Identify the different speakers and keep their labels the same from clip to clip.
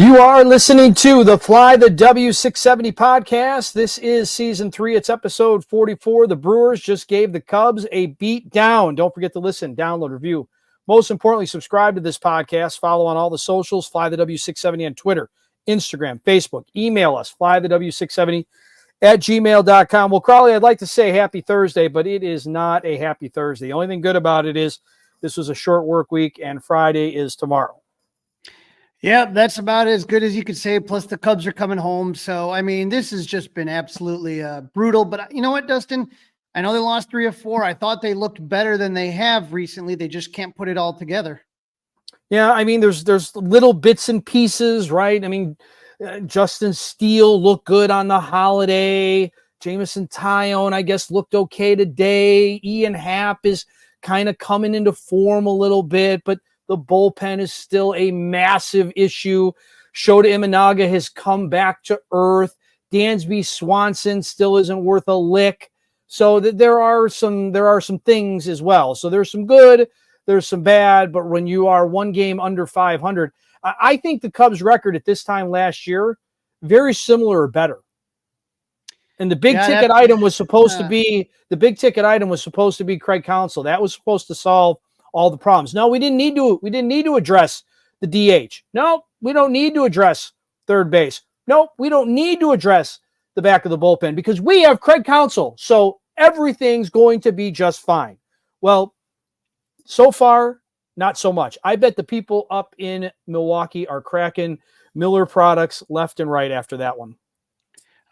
Speaker 1: You are listening to the Fly the W670 podcast. This is season 3. It's episode 44. The Brewers just gave the Cubs a beat down. Don't forget to listen, download, review. Most importantly, subscribe to this podcast. Follow on all the socials, Fly the W670 on Twitter, Instagram, Facebook. Email us, flythew670 at gmail.com. Well, Crawly, I'd like to say happy Thursday, but it is not a happy Thursday. The only thing good about it is this was a short work week and Friday is tomorrow.
Speaker 2: Yeah, that's about as good as you could say. Plus, the Cubs are coming home. So, I mean, this has just been absolutely brutal. But you know what, Dustin? I know they lost 3 of 4. I thought they looked better than they have recently. They just can't put it all together.
Speaker 1: Yeah, I mean, there's little bits and pieces, right? I mean, Justin Steele looked good on the holiday. Jameson Taillon, I guess, looked okay today. Ian Happ is kind of coming into form a little bit, but the bullpen is still a massive issue. Shota Imanaga has come back to earth. Dansby Swanson still isn't worth a lick. So there are some things as well. So there's some good, there's some bad, but when you are one game under 500, I think the Cubs record at this time last year, very similar or better. And the big ticket item was supposed to be Craig Counsell. That was supposed to solve all the problems. No, we didn't need to address the DH. No, we don't need to address third base. No, we don't need to address the back of the bullpen because we have Craig Counsell. So everything's going to be just fine. Well, so far, not so much. I bet the people up in Milwaukee are cracking Miller products left and right after that one.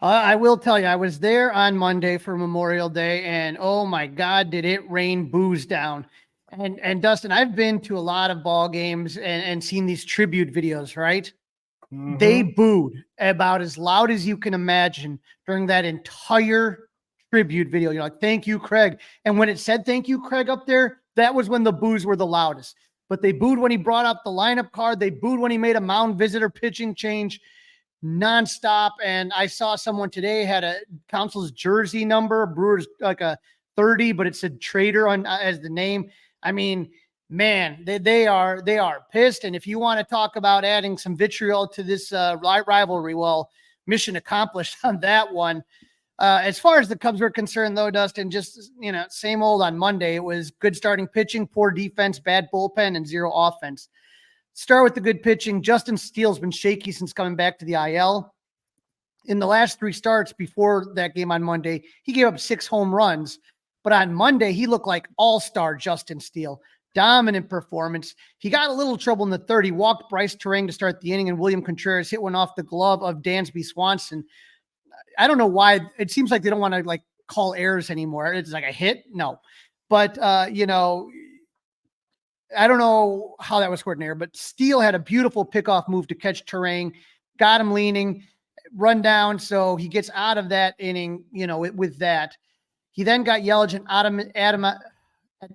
Speaker 2: I will tell you, I was there on Monday for Memorial Day, and oh my God, did it rain booze down. And Dustin, I've been to a lot of ball games and seen these tribute videos, right? Mm-hmm. They booed about as loud as you can imagine during that entire tribute video. You're like, thank you, Craig. And when it said thank you, Craig up there, that was when the boos were the loudest. But they booed when he brought up the lineup card. They booed when he made a mound visitor pitching change nonstop. And I saw someone today had a Counsell's jersey number, Brewers like a 30, but it said Trader on as the name. I mean, man, they are pissed. And if you want to talk about adding some vitriol to this rivalry, well, mission accomplished on that one. As far as the Cubs were concerned, though, Dustin, just, same old on Monday. It was good starting pitching, poor defense, bad bullpen, and zero offense. Start with the good pitching. Justin Steele's been shaky since coming back to the IL. In the last 3 starts before that game on Monday, he gave up 6 home runs. But on Monday, he looked like all-star Justin Steele. Dominant performance. He got a little trouble in the 3rd. He walked Bryce Terang to start the inning, and William Contreras hit one off the glove of Dansby Swanson. I don't know why. It seems like they don't want to call errors anymore. It's like a hit. No. But, I don't know how that was scored in error, but Steele had a beautiful pickoff move to catch Terang, got him leaning, run down. So he gets out of that inning, with that. He then got Yelich and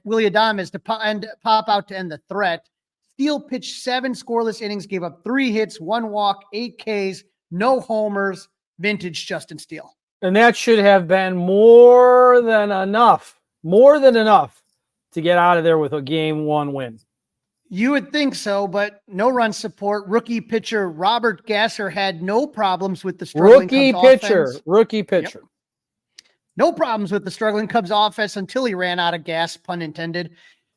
Speaker 2: Willy Adames to pop out to end the threat. Steele pitched 7 scoreless innings, gave up 3 hits, 1 walk, 8 Ks, no homers, vintage Justin Steele.
Speaker 1: And that should have been more than enough to get out of there with a game 1 win.
Speaker 2: You would think so, but no run support. Rookie pitcher Robert Gasser had no problems with the struggling Cubs offense.
Speaker 1: Rookie pitcher.
Speaker 2: Yep. No problems with the struggling Cubs offense until he ran out of gas, pun intended.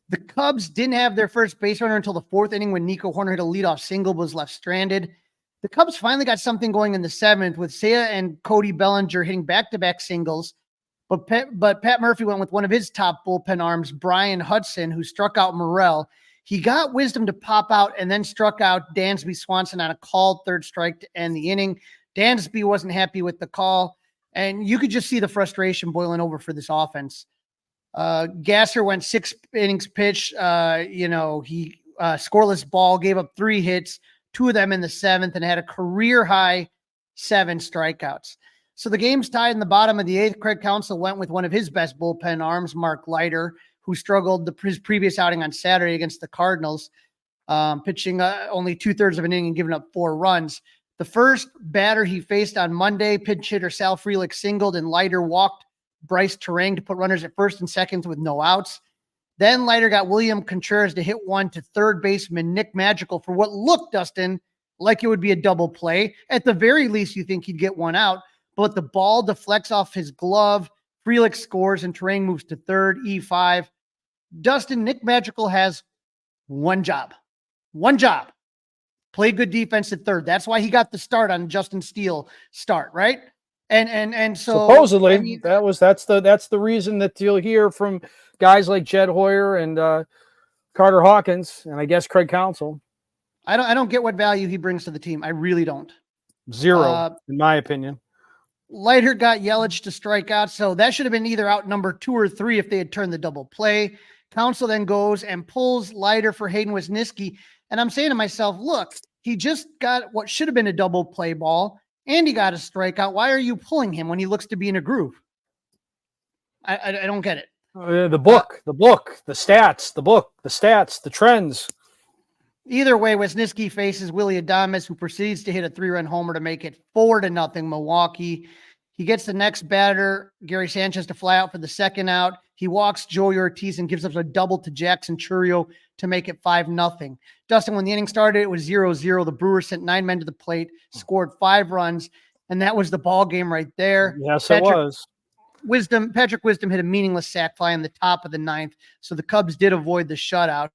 Speaker 2: The Cubs didn't have their first base runner until the 4th inning when Nico Horner hit a leadoff single, was left stranded. The Cubs finally got something going in the 7th with Seiya and Cody Bellinger hitting back-to-back singles. But Pat Murphy went with one of his top bullpen arms, Brian Hudson, who struck out Morel. He got Wisdom to pop out and then struck out Dansby Swanson on a called 3rd strike to end the inning. Dansby wasn't happy with the call. And you could just see the frustration boiling over for this offense. Gasser went 6 innings pitched. He scoreless ball, gave up 3 hits, 2 of them in the 7th, and had a career-high 7 strikeouts. So the game's tied in the bottom of the 8th. Craig Counsell went with one of his best bullpen arms, Mark Leiter, who struggled his previous outing on Saturday against the Cardinals, pitching only 2/3 of an inning and giving up 4 runs. The first batter he faced on Monday, pinch hitter Sal Frelick singled and Leiter walked Bryce Terang to put runners at 1st and 2nd with no outs. Then Leiter got William Contreras to hit one to 3rd baseman Nick Magical for what looked, Dustin, like it would be a double play. At the very least, you think he'd get one out, but the ball deflects off his glove. Frelick scores and Terang moves to third, E5. Dustin, Nick Madrigal has one job. Play good defense at third. That's why he got the start on Justin Steele start, right? And so
Speaker 1: supposedly
Speaker 2: I mean,
Speaker 1: that's the reason that you'll hear from guys like Jed Hoyer and Carter Hawkins, and I guess Craig Counsell.
Speaker 2: I don't get what value he brings to the team. I really don't.
Speaker 1: Zero, in my opinion.
Speaker 2: Leiter got Yelich to strike out, so that should have been either out number 2 or 3 if they had turned the double play. Counsell then goes and pulls Leiter for Hayden Wisniewski, and I'm saying to myself, look, he just got what should have been a double play ball, and he got a strikeout. Why are you pulling him when he looks to be in a groove? I don't get it.
Speaker 1: The book, the stats, the trends.
Speaker 2: Either way, Wisniewski faces Willy Adames, who proceeds to hit a 3-run homer to make it 4-0 Milwaukee. He gets the next batter, Gary Sanchez, to fly out for the second out. He walks Joey Ortiz and gives up a double to Jackson Churio to make it 5-0. Dustin, when the inning started, it was 0-0. The Brewers sent 9 men to the plate, scored 5 runs, and that was the ball game right there.
Speaker 1: Yes, it was.
Speaker 2: Patrick Wisdom hit a meaningless sac fly in the top of the 9th, so the Cubs did avoid the shutout.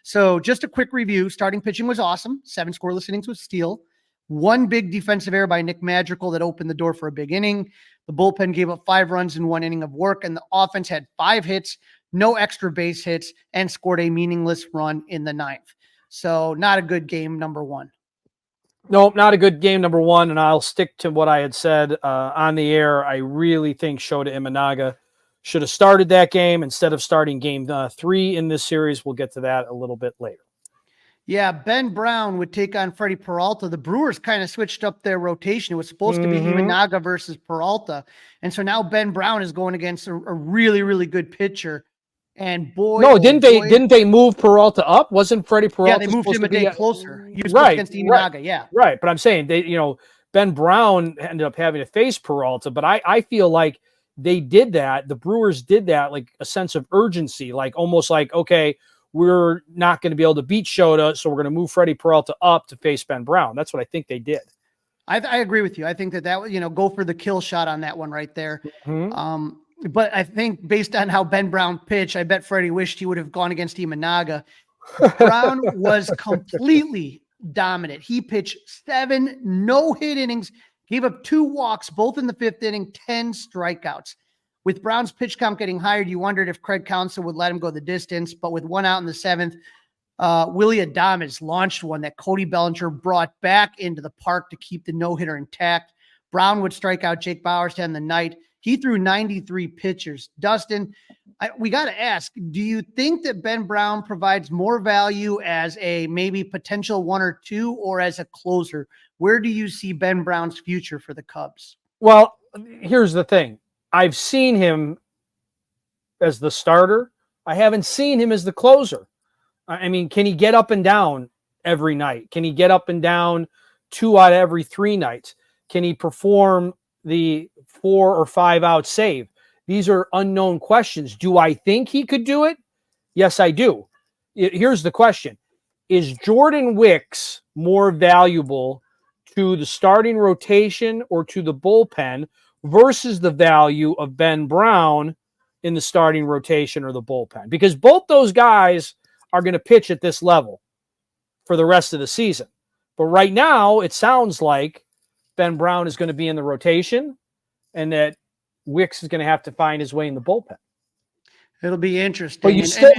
Speaker 2: So just a quick review. Starting pitching was awesome. 7 scoreless innings with Steele. 1 big defensive error by Nick Madrigal that opened the door for a big inning. The bullpen gave up 5 runs in 1 inning of work, and the offense had 5 hits, no extra base hits, and scored a meaningless run in the 9th. So not a good game, number 1.
Speaker 1: Nope, not a good game, number 1, and I'll stick to what I had said on the air. I really think Shota Imanaga should have started that game instead of starting game 3 in this series. We'll get to that a little bit later.
Speaker 2: Yeah, Ben Brown would take on Freddie Peralta. The Brewers kind of switched up their rotation. It was supposed to be Imanaga versus Peralta. And so now Ben Brown is going against a really, really good pitcher. And boy,
Speaker 1: no, didn't they move Peralta up? Wasn't Freddie Peralta?
Speaker 2: Yeah, they moved him a day closer. He was
Speaker 1: right
Speaker 2: against Imanaga, yeah.
Speaker 1: Right, but I'm saying Ben Brown ended up having to face Peralta, but I feel like they did that. The Brewers did that like a sense of urgency, like almost like, okay, we're not going to be able to beat Shota, so we're going to move Freddie Peralta up to face Ben Brown. That's what I think they did.
Speaker 2: I agree with you. I think that go for the kill shot on that one right there. But I think based on how Ben Brown pitched, I bet Freddie wished he would have gone against Imanaga. Brown was completely dominant. He pitched 7 no-hit innings, gave up 2 walks, both in the 5th inning, 10 strikeouts. With Brown's pitch count getting higher, you wondered if Craig Counsell would let him go the distance. But with 1 out in the 7th, Willy Adames launched one that Cody Bellinger brought back into the park to keep the no-hitter intact. Brown would strike out Jake Bauers to end the night. He threw 93 pitchers. Dustin, we got to ask, do you think that Ben Brown provides more value as a maybe potential 1 or 2 or as a closer? Where do you see Ben Brown's future for the Cubs?
Speaker 1: Well, here's the thing. I've seen him as the starter. I haven't seen him as the closer. I mean, can he get up and down every night? Can he get up and down 2 out of every 3 nights? Can he perform the 4 or 5 out save? These are unknown questions. Do I think he could do it? Yes, I do. Here's the question. Is Jordan Wicks more valuable to the starting rotation or to the bullpen versus the value of Ben Brown in the starting rotation or the bullpen? Because both those guys are going to pitch at this level for the rest of the season. But right now, it sounds like Ben Brown is going to be in the rotation and that Wicks is going to have to find his way in the bullpen.
Speaker 2: It'll be interesting.
Speaker 1: But you still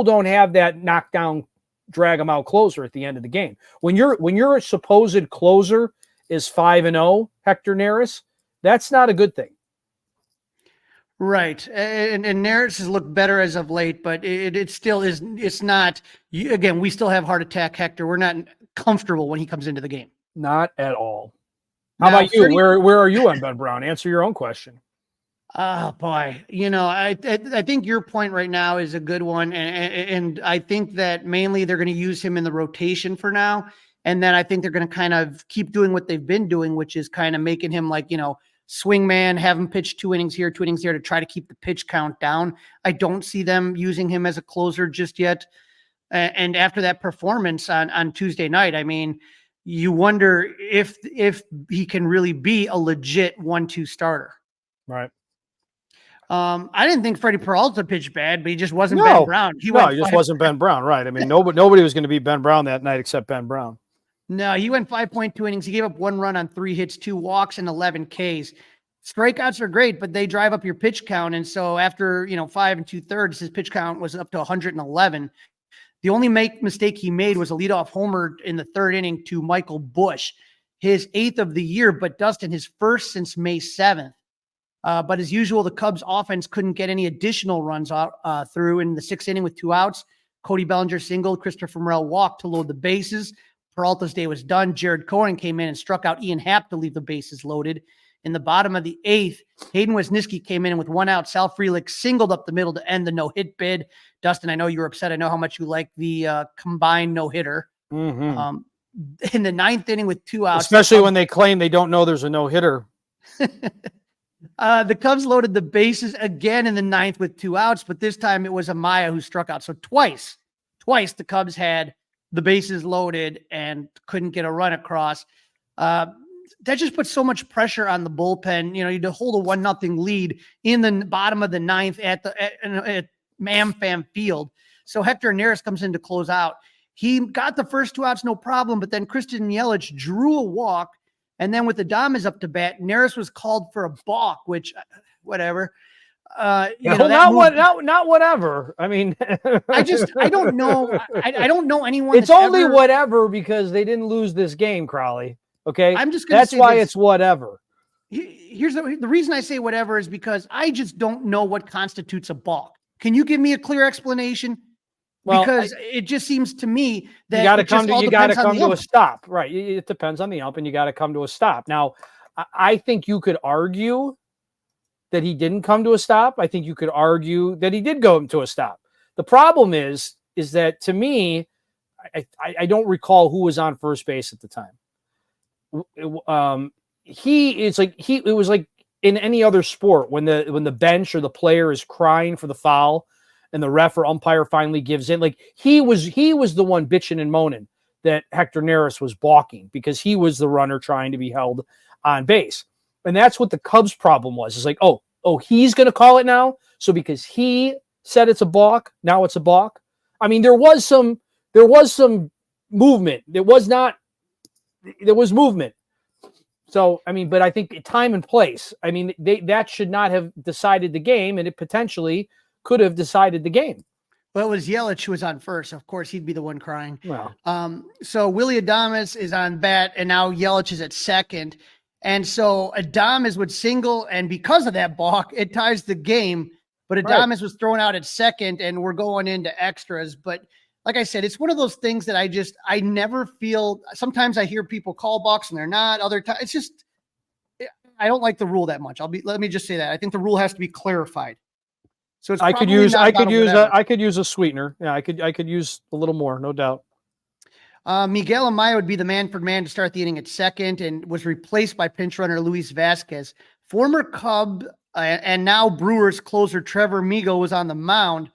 Speaker 1: don't have that knockdown, drag him out closer at the end of the game. When your supposed closer is 5-0, Hector Neris, that's not a good thing.
Speaker 2: Right. And Neris has looked better as of late, but it still is. It's not. Again, we still have heart attack Hector. We're not comfortable when he comes into the game.
Speaker 1: Not at all. How about you? Where are you on Ben Brown? Answer your own question.
Speaker 2: Oh boy, I think your point right now is a good one, and I think that mainly they're going to use him in the rotation for now, and then I think they're going to kind of keep doing what they've been doing, which is kind of making him like swing man, have him pitch 2 innings here, 2 innings there to try to keep the pitch count down. I don't see them using him as a closer just yet. And after that performance on Tuesday night, I mean, you wonder if he can really be a legit 1-2 starter.
Speaker 1: Right.
Speaker 2: I didn't think Freddie Peralta pitched bad, but he just wasn't
Speaker 1: No.
Speaker 2: Ben Brown.
Speaker 1: He just wasn't Ben Brown, right? I mean, nobody was going to be Ben Brown that night except Ben Brown.
Speaker 2: No, he went 5.2 innings. He gave up 1 run on 3 hits, 2 walks, and 11 Ks. Strikeouts are great, but they drive up your pitch count. And so after 5 2/3, his pitch count was up to 111. The only mistake he made was a leadoff homer in the 3rd inning to Michael Busch, his 8th of the year, but Dustin, his 1st since May 7th. But as usual, the Cubs offense couldn't get any additional runs through in the 6th inning with 2 outs. Cody Bellinger singled, Christopher Morel walked to load the bases. Peralta's day was done. Jared Cohen came in and struck out Ian Happ to leave the bases loaded. In the bottom of the 8th, Hayden Wesniewski came in with 1 out. Sal Frelick singled up the middle to end the no-hit bid. Dustin, I know you were upset. I know how much you like the combined no-hitter.
Speaker 1: Mm-hmm.
Speaker 2: In the 9th inning with 2 outs.
Speaker 1: Especially when they claim they don't know there's a no-hitter.
Speaker 2: The Cubs loaded the bases again in the 9th with 2 outs, but this time it was Amaya who struck out. So twice the Cubs had the bases loaded and couldn't get a run across. That just puts so much pressure on the bullpen. You hold a 1-0 lead in the bottom of the 9th at AmFam Field. So Hector Neris comes in to close out. He got the first 2 outs, no problem, but then Christian Yelich drew a walk. And then with Adames up to bat, Neris was called for a balk, which whatever.
Speaker 1: Not whatever. I mean,
Speaker 2: I don't know. I don't know anyone.
Speaker 1: It's only whatever because they didn't lose this game, Crawly. Okay.
Speaker 2: I'm just going to say
Speaker 1: that's why it's whatever.
Speaker 2: Here's the reason I say whatever is because I just don't know what constitutes a balk. Can you give me a clear explanation? Well, because it just seems to me that
Speaker 1: you got to come to a stop, right? It depends on the ump, and you got to come to a stop. Now, I think you could argue that he didn't come to a stop. I think you could argue that he did go to a stop. The problem is that to me, I don't recall who was on first base at the time. It was like in any other sport when the bench or the player is crying for the foul and the ref or umpire finally gives in. Like he was the one bitching and moaning that Hector Neris was balking because he was the runner trying to be held on base. And that's what the Cubs' problem was. It's like, oh, he's going to call it now. So because he said it's a balk, now it's a balk. I mean, there was some movement. There was movement. So, I mean, but I think time and place, I mean, that should not have decided the game, and it potentially could have decided the game.
Speaker 2: Well, it was Yelich who was on first. Of course, he'd be the one crying.
Speaker 1: Well,
Speaker 2: so Willy Adames is on bat, and now Yelich is at second. And so Adames would single, and because of that balk, it ties the game. But Adames was thrown out at second, and we're going into extras. But like I said, it's one of those things that I never feel. Sometimes I hear people call balks and they're not. Other times, it's just I don't like the rule that much. Let me just say that I think the rule has to be clarified. So it's
Speaker 1: I could use a sweetener. Yeah, I could use a little more, no doubt.
Speaker 2: Miguel Amaya would be the man for man to start the inning at second and was replaced by pinch runner Luis Vasquez. Former Cub and now Brewers closer Trevor Meagle was on the mound.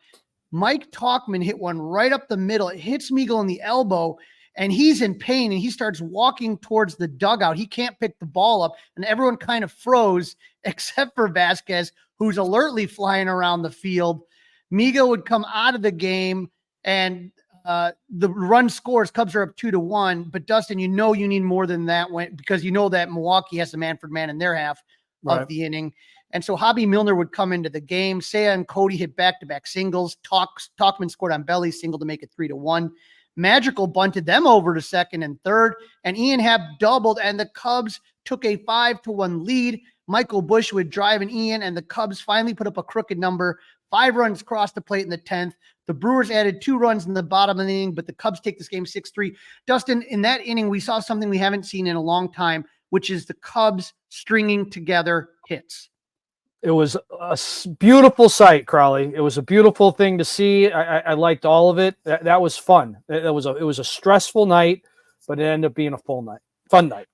Speaker 2: Mike Tauchman hit one right up the middle. It hits Meagle in the elbow, and he's in pain, and he starts walking towards the dugout. He can't pick the ball up, and everyone kind of froze except for Vasquez, who's alertly flying around the field. Meagle would come out of the game, and the run scores. Cubs are up 2-1, but Dustin, you need more than that because that Milwaukee has the man for man in their half of the inning. And so Hobby Milner would come into the game. Seiya and Cody hit back-to-back singles. Tauchman scored on Belly single to make it 3-1. Magical bunted them over to second and third, and Ian Happ doubled, and the Cubs took a 5-1 lead. Michael Busch would drive an Ian, and the Cubs finally put up a crooked number. 5 runs crossed the plate in the 10th. The Brewers added 2 runs in the bottom of the inning, but the Cubs take this game 6-3. Dustin, in that inning, we saw something we haven't seen in a long time, which is the Cubs stringing together hits.
Speaker 1: It was a beautiful sight, Crawly. It was a beautiful thing to see. I liked all of it. That was fun. It was a stressful night, but it ended up being a fun night.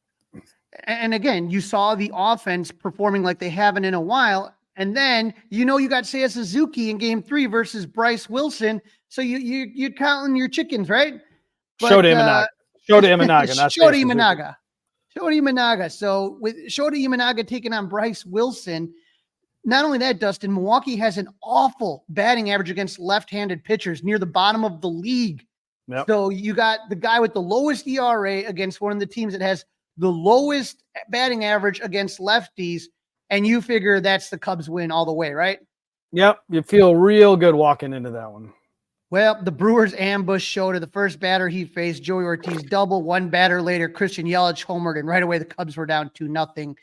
Speaker 2: And again, you saw the offense performing like they haven't in a while. And then, you got Seiya Suzuki in game 3 versus Bryce Wilson. So you're counting your chickens, right?
Speaker 1: Shota Imanaga. Shota Imanaga, not
Speaker 2: Shota
Speaker 1: Suzuki.
Speaker 2: Imanaga. Shota Imanaga. So with Shota Imanaga taking on Bryce Wilson, not only that, Dustin, Milwaukee has an awful batting average against left-handed pitchers, near the bottom of the league.
Speaker 1: Yep.
Speaker 2: So you got the guy with the lowest ERA against one of the teams that has the lowest batting average against lefties, and you figure that's the Cubs win all the way, right?
Speaker 1: Yep. You feel real good walking into that one.
Speaker 2: Well, the Brewers ambush Shota. The first batter he faced, Joey Ortiz double. One batter later, Christian Yelich homered, and right away the Cubs were down 2-0.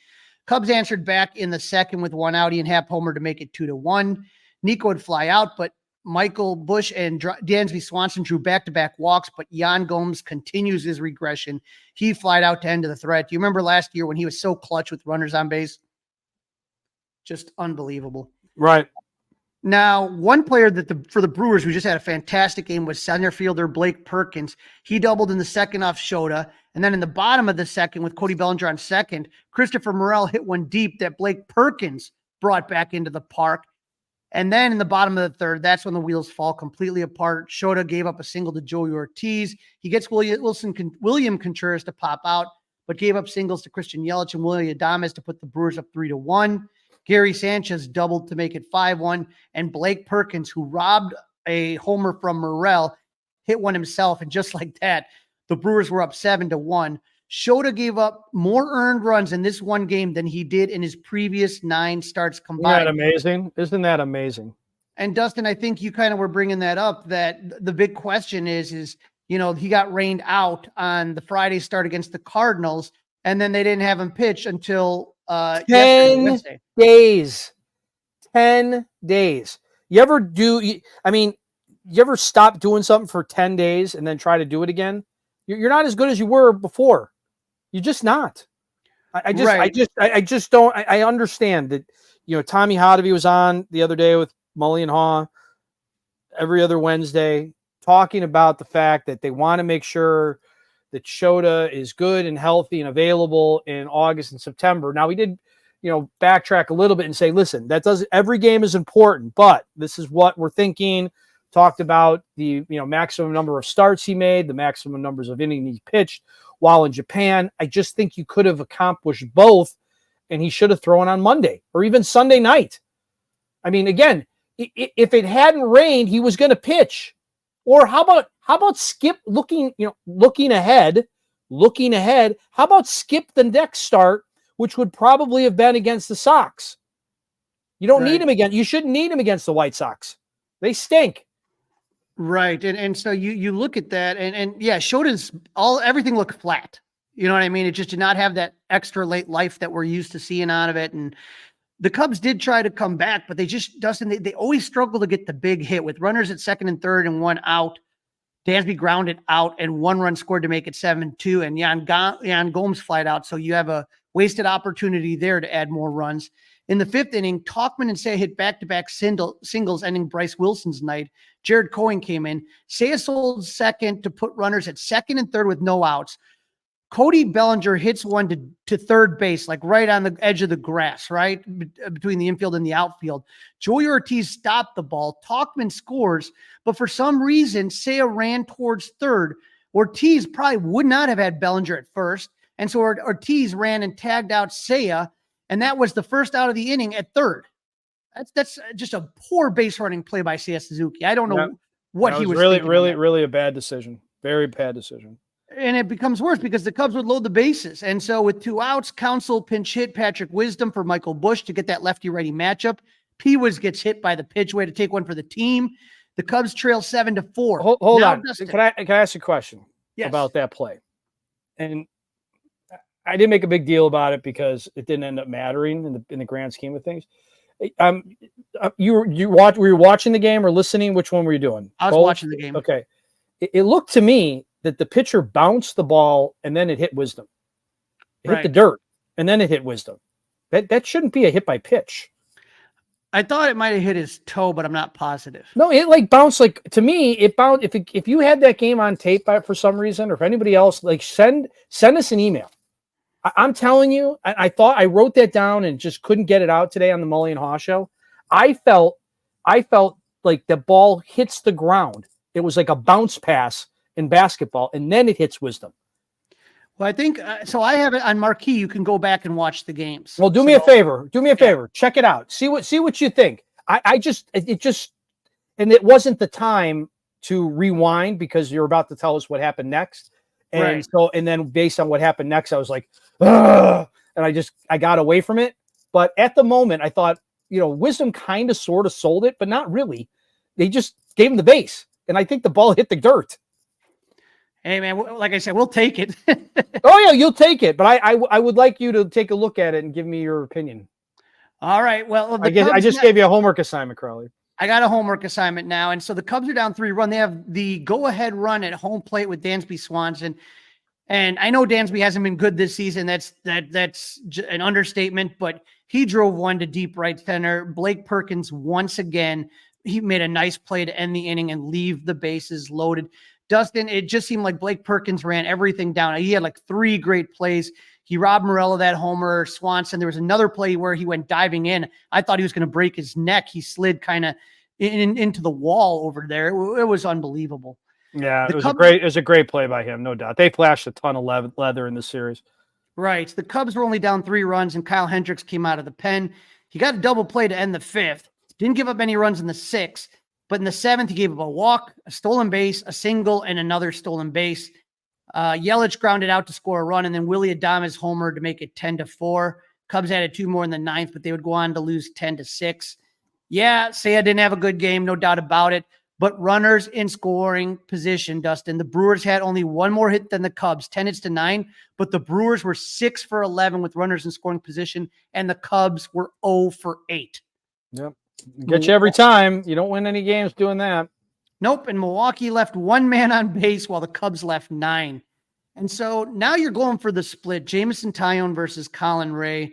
Speaker 2: Cubs answered back in the second with one out. Ian Happ homer to make it 2-1. Nico would fly out, but Michael Busch and Dansby Swanson drew back-to-back walks, but Yan Gomes continues his regression. He flied out to end of the threat. Do you remember last year when he was so clutch with runners on base? Just unbelievable.
Speaker 1: Right.
Speaker 2: Now, one player for the Brewers who just had a fantastic game was center fielder Blake Perkins. He doubled in the second off Shota. And then in the bottom of the second, with Cody Bellinger on second, Christopher Morel hit one deep that Blake Perkins brought back into the park. And then in the bottom of the third, that's when the wheels fall completely apart. Shota gave up a single to Joey Ortiz. He gets William Contreras to pop out, but gave up singles to Christian Yelich and Willie Adames to put the Brewers up 3-1. Gary Sanchez doubled to make it 5-1. And Blake Perkins, who robbed a homer from Morel, hit one himself. And just like that, the Brewers were up 7-1. Shota gave up more earned runs in this one game than he did in his previous 9 starts combined.
Speaker 1: Isn't that amazing? Isn't that amazing?
Speaker 2: And Dustin, I think you kind of were bringing that up, that the big question is, he got rained out on the Friday start against the Cardinals, and then they didn't have him pitch until
Speaker 1: 10 days. 10 days. You ever stop doing something for 10 days and then try to do it again? You're not as good as you were before. You're just not. I just don't. I understand that, Tommy Hotovy was on the other day with Mully and Haw every other Wednesday talking about the fact that they want to make sure that Shota is good and healthy and available in August and September. Now we did, backtrack a little bit and say, listen, every game is important, but this is what we're thinking. Talked about the, maximum number of starts he made, the maximum numbers of innings he pitched while in Japan. I just think you could have accomplished both, and he should have thrown on Monday or even Sunday night. I mean, again, if it hadn't rained, he was going to pitch. Or how about skip looking ahead? How about skip the next start, which would probably have been against the Sox? You don't need him again. You shouldn't need him against the White Sox. They stink.
Speaker 2: Right. And so you look at that and yeah, Shota's everything looked flat. You know what I mean? It just did not have that extra late life that we're used to seeing out of it. And the Cubs did try to come back, but they always struggle to get the big hit with runners at second and third and one out. Dansby grounded out and 1 run scored to make it 7-2, and Yan Gomes flied out. So you have a wasted opportunity there to add more runs. In the 5th inning, Tauchman and Seiya hit back-to-back singles, ending Bryce Wilson's night. Jared Cohen came in. Seiya sold second to put runners at second and third with no outs. Cody Bellinger hits one to third base, like right on the edge of the grass, right between the infield and the outfield. Joey Ortiz stopped the ball. Tauchman scores, but for some reason, Seiya ran towards third. Ortiz probably would not have had Bellinger at first, and so Ortiz ran and tagged out Seiya, and that was the first out of the inning at third. That's just a poor base running play by Seiya Suzuki. I don't know what he was thinking.
Speaker 1: Really a bad decision. Very bad decision.
Speaker 2: And it becomes worse because the Cubs would load the bases. And so with 2 outs, Counsell pinch hit Patrick Wisdom for Michael Busch to get that lefty-righty matchup. P-Wiz gets hit by the pitch way to take one for the team. The Cubs trail 7-4.
Speaker 1: Hold on. Can I ask a question about that play? And I didn't make a big deal about it because it didn't end up mattering in the grand scheme of things. Were you watching the game or listening? Which one were you doing?
Speaker 2: I was watching the game.
Speaker 1: Okay. It looked to me that the pitcher bounced the ball and then it hit Wisdom. It hit the dirt and then it hit Wisdom. That shouldn't be a hit by pitch.
Speaker 2: I thought it might have hit his toe, but I'm not positive.
Speaker 1: No, it bounced to me. It bounced. If you had that game on tape for some reason, or if anybody else, send us an email. I'm telling you, I thought I wrote that down and just couldn't get it out today on the Mully and Haw show. I felt like the ball hits the ground. It was like a bounce pass in basketball, and then it hits Wisdom.
Speaker 2: Well, I think so. I have it on marquee. You can go back and watch the games.
Speaker 1: Well, do me a favor. Do me a favor. Check it out. See what you think. And it wasn't the time to rewind because you're about to tell us what happened next. And and then based on what happened next, I was like, ugh, and I got away from it. But at the moment, I thought, Wisdom kind of sort of sold it, but not really. They just gave him the base, and I think the ball hit the dirt.
Speaker 2: Hey man, like I said, we'll take it.
Speaker 1: Oh yeah, you'll take it, but I would like you to take a look at it and give me your opinion.
Speaker 2: All right. Well,
Speaker 1: I just gave you a homework assignment, Crawly.
Speaker 2: I got a homework assignment now, and so the Cubs are down 3-1. They have the go-ahead run at home plate with Dansby Swanson, and I know Dansby hasn't been good this season. That's an understatement, but he drove one to deep right center. Blake Perkins once again, he made a nice play to end the inning and leave the bases loaded. Dustin, it just seemed like Blake Perkins ran everything down. He had like 3 great plays. He robbed Morello that homer. Swanson, there was another play where he went diving in. I thought he was going to break his neck. He slid kind of into the wall over there. It was unbelievable.
Speaker 1: Yeah, it was a great play by him, no doubt. They flashed a ton of leather in this series.
Speaker 2: Right. The Cubs were only down 3 runs, and Kyle Hendricks came out of the pen. He got a double play to end the 5th. Didn't give up any runs in the 6th. But in the 7th, he gave up a walk, a stolen base, a single, and another stolen base. Yelich grounded out to score a run, and then Willie Adames homered to make it 10-4. Cubs added 2 more in the 9th, but they would go on to lose 10-6. Yeah, Seiya didn't have a good game, no doubt about it. But runners in scoring position, Dustin. The Brewers had only 1 more hit than the Cubs, 10 hits to 9. But the Brewers were 6 for 11 with runners in scoring position, and the Cubs were 0 for 8.
Speaker 1: Yep. Get you every time. You don't win any games doing that.
Speaker 2: Nope. And Milwaukee left 1 man on base while the Cubs left 9. And so now you're going for the split, Jameson Taillon versus Colin Ray.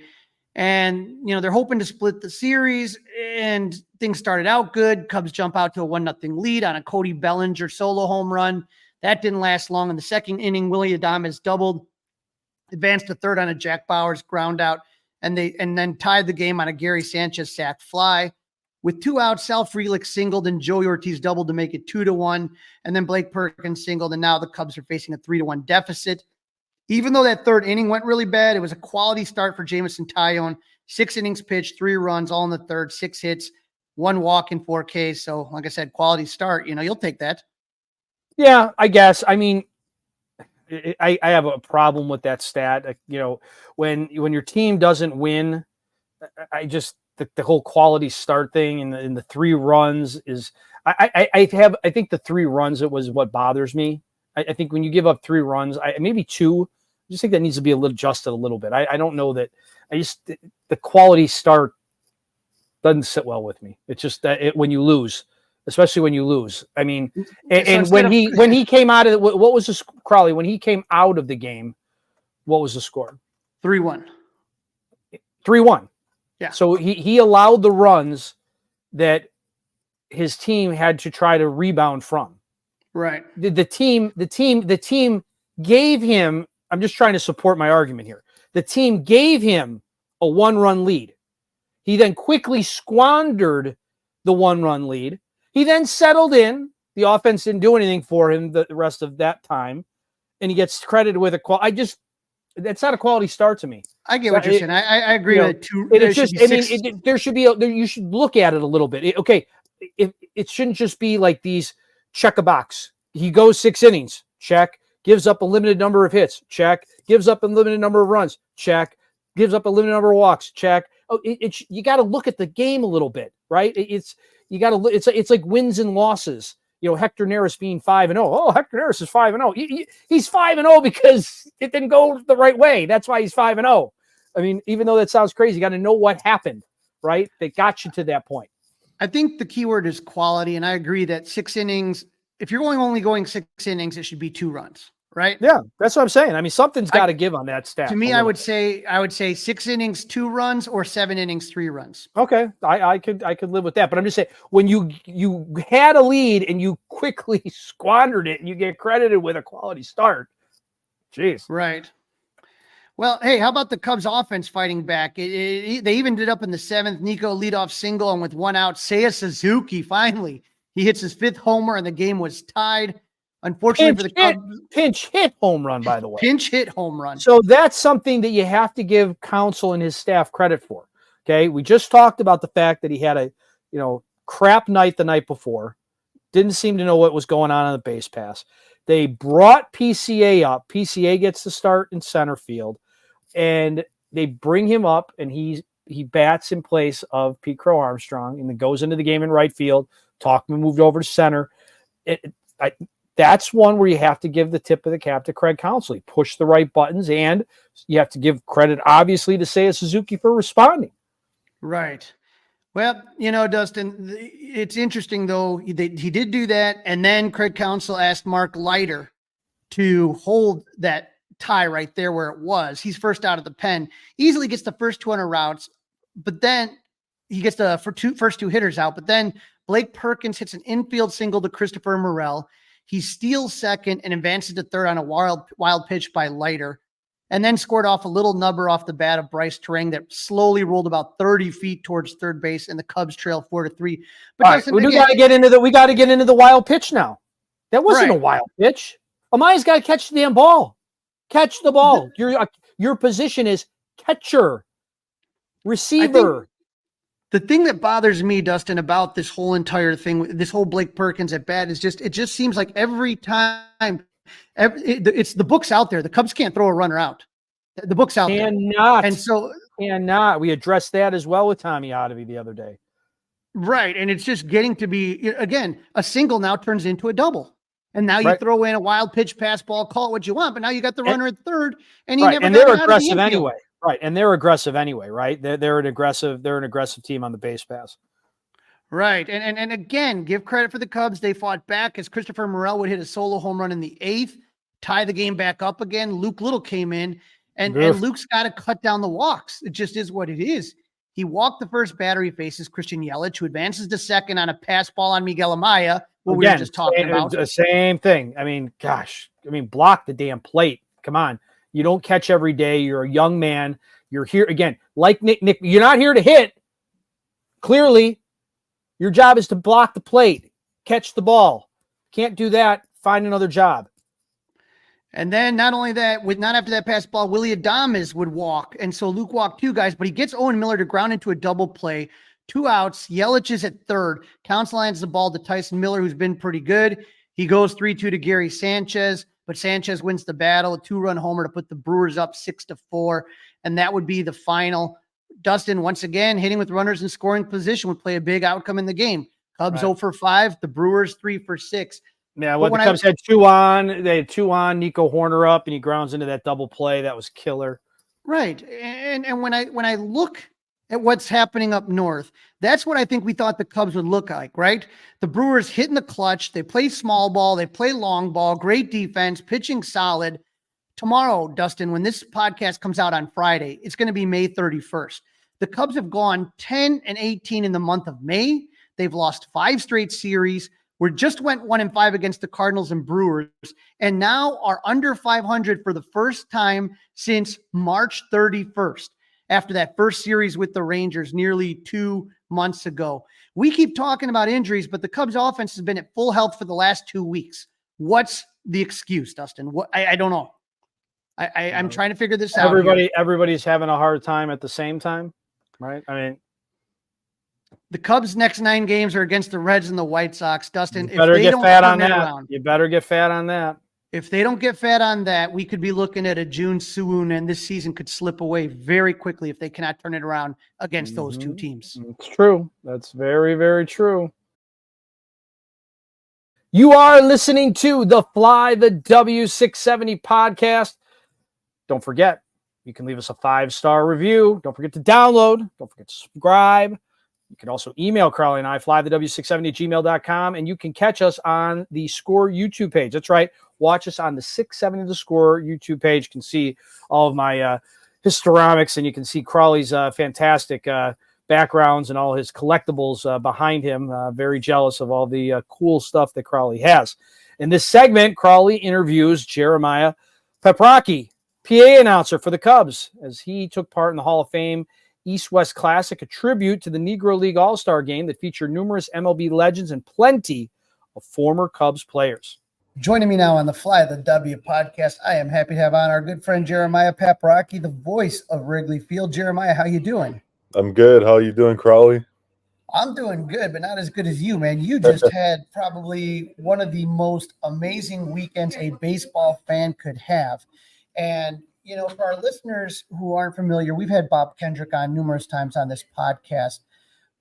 Speaker 2: And, they're hoping to split the series, and things started out good. Cubs jump out to a 1-0 lead on a Cody Bellinger solo home run. That didn't last long. In the 2nd inning, Willie Adames doubled, advanced to 3rd on a Jack Bauers ground out, and then tied the game on a Gary Sanchez sac fly. With 2 outs, Sal Frelick singled and Joey Ortiz doubled to make it 2-1. And then Blake Perkins singled, and now the Cubs are facing a 3-1 deficit. Even though that 3rd inning went really bad, it was a quality start for Jameson Taillon. 6 innings pitched, 3 runs, all in the 3rd, 6 hits, 1 walk in 4 Ks. So, like I said, quality start. You'll take that.
Speaker 1: Yeah, I guess. I mean, I have a problem with that stat. When your team doesn't win, I just the whole quality start thing and the 3 runs is I think the 3 runs it was what bothers me. I think when you give up 3 runs, maybe 2, I just think that needs to be adjusted a little bit. I don't know that the quality start doesn't sit well with me. It's just that when you lose, especially when you lose. I mean, and when he came out of what was the Crawly when he came out of the game, what was the score?
Speaker 2: 3-1.
Speaker 1: 3-1.
Speaker 2: Yeah.
Speaker 1: So he allowed the runs that his team had to try to rebound from.
Speaker 2: Right.
Speaker 1: The team gave him, I'm just trying to support my argument here. The team gave him a 1-run lead. He then quickly squandered the 1-run lead. He then settled in. The offense didn't do anything for him the rest of that time. And he gets credited with that's not a quality start to me.
Speaker 2: I get what you're saying. I agree with it too.
Speaker 1: There should be you should look at it a little bit. It shouldn't just be like these check a box. He goes 6 innings, check. Gives up a limited number of hits, check. Gives up a limited number of runs, check. Gives up a limited number of walks, check. Oh, you got to look at the game a little bit, right? It's like wins and losses. Hector Neris being 5-0. Oh, Hector Neris is 5-0. He's 5-0 because it didn't go the right way. That's why he's 5-0. I mean, even though that sounds crazy, you got to know what happened, right? That got you to that point.
Speaker 2: I think the key word is quality, and I agree that 6 innings, if you're only going 6 innings, it should be 2 runs, right?
Speaker 1: Yeah, that's what I'm saying. I mean, something's got to give on that stat.
Speaker 2: To me, I would say 6 innings, 2 runs, or 7 innings, 3 runs.
Speaker 1: Okay, I could live with that. But I'm just saying, when you had a lead and you quickly squandered it, and you get credited with a quality start. Jeez.
Speaker 2: Right. Well, hey, how about the Cubs offense fighting back? They evened it up in the 7th. Nico leadoff single, and with 1 out, Seiya Suzuki finally. He hits his 5th homer, and the game was tied. Unfortunately for the Cubs,
Speaker 1: pinch hit home run, by the way.
Speaker 2: Pinch hit home run.
Speaker 1: So that's something that you have to give Counsell and his staff credit for. Okay, we just talked about the fact that he had a crap night the night before. Didn't seem to know what was going on the base pass. They brought PCA up. PCA gets to start in center field, and they bring him up, and he bats in place of Pete Crow-Armstrong, and then goes into the game in right field. Talkman moved over to center. That's one where you have to give the tip of the cap to Craig Counsell. He pushed the right buttons, and you have to give credit, obviously, to Seiya Suzuki for responding.
Speaker 2: Right. Well, Dustin, it's interesting, though. He did do that, and then Craig Counsell asked Mark Leiter to hold that tie right there where it was. He's first out of the pen. Easily gets the first 200 routes, but then he gets the first two hitters out. But then Blake Perkins hits an infield single to Christopher Morel. He steals second and advances to third on a wild pitch by Leiter, and then scored off a little nubber off the bat of Bryce Terang that slowly rolled about 30 feet towards third base, and the Cubs trail 4-3. But
Speaker 1: right, we got to get into the wild pitch now. That wasn't a wild pitch. Amaya's got to catch the damn ball. Catch the ball. Your position is catcher, receiver.
Speaker 2: The thing that bothers me, Dustin, about this whole entire thing, this whole Blake Perkins at bat, is it just seems like every time it's the book's out there. The Cubs can't throw a runner out. The book's out there. And so
Speaker 1: we addressed that as well with Tommy Ottavy the other day.
Speaker 2: Right. And it's just getting to be, again, a single now turns into a double. And now you throw in a wild pitch, pass ball, call it what you want, but now you got the runner at third, and he never.
Speaker 1: And they're aggressive anyway, right? And they're aggressive anyway, right? They're an aggressive team on the base pass,
Speaker 2: right? And again, give credit for the Cubs. They fought back as Christopher Morel would hit a solo home run in the 8th, tie the game back up again. Luke Little came in, and Luke's got to cut down the walks. It just is what it is. He walked the first batter. He faces Christian Yelich, who advances to second on a pass ball on Miguel Amaya. What we were just talking about.
Speaker 1: The same thing. I mean, block the damn plate. Come on. You don't catch every day. You're a young man. You're here again. Like Nick, you're not here to hit. Clearly, your job is to block the plate, catch the ball. Can't do that. Find another job.
Speaker 2: And then not only that, not after that pass ball, Willie Adames would walk. And so Luke walked 2 guys, but he gets Owen Miller to ground into a double play. 2 outs. Yelich is at third. Counsell lands the ball to Tyson Miller, who's been pretty good. He goes 3-2 to Gary Sanchez, but Sanchez wins the battle, a 2-run homer to put the Brewers up 6-4. And that would be the final. Dustin, once again, hitting with runners in scoring position would play a big outcome in the game. Cubs 0 for 5, the Brewers 3 for 6.
Speaker 1: Yeah, the Cubs had 2 on. They had 2 on. Nico Horner up, and he grounds into that double play. That was killer.
Speaker 2: Right. And when I look at what's happening up north, that's what I think we thought the Cubs would look like, right? The Brewers hitting the clutch. They play small ball. They play long ball. Great defense, pitching solid. Tomorrow, Dustin, when this podcast comes out on Friday, it's going to be May 31st. The Cubs have gone 10-18 in the month of May. They've lost 5 straight series. We just went 1-5 against the Cardinals and Brewers, and now are under 500 for the first time since March 31st. After that first series with the Rangers nearly 2 months ago. We keep talking about injuries, but the Cubs offense has been at full health for the last 2 weeks. What's the excuse, Dustin? I don't know. I'm trying to figure this out.
Speaker 1: Everybody's having a hard time at the same time, right? I mean,
Speaker 2: the Cubs' next 9 games are against the Reds and the White Sox. Dustin,
Speaker 1: you better get fat on that. You better get fat on that.
Speaker 2: If they don't get fat on that, we could be looking at a June swoon, and this season could slip away very quickly if they cannot turn it around against those 2 teams.
Speaker 1: It's true. That's very, very true. You are listening to the Fly the W670 podcast. Don't forget, you can leave us a 5-star review. Don't forget to download. Don't forget to subscribe. You can also email Crawly and I, flythew670@gmail.com, and you can catch us on the Score YouTube page. That's right. Watch us on the 670 The Score YouTube page. You can see all of my histonomics, and you can see Crawly's fantastic backgrounds and all his collectibles behind him. Very jealous of all the cool stuff that Crawly has. In this segment, Crawly interviews Jeremiah Paprocki, PA announcer for the Cubs, as he took part in the Hall of Fame East-West Classic, a tribute to the Negro League All-Star Game that featured numerous MLB legends and plenty of former Cubs players.
Speaker 2: Joining me now on the Fly the W podcast, I am happy to have on our good friend Jeremiah Paprocki, the voice of Wrigley Field. Jeremiah, how you doing?
Speaker 3: I'm good. How you doing, Crawly?
Speaker 2: I'm doing good, but not as good as you, man. You just had probably one of the most amazing weekends a baseball fan could have. And, for our listeners who aren't familiar, we've had Bob Kendrick on numerous times on this podcast.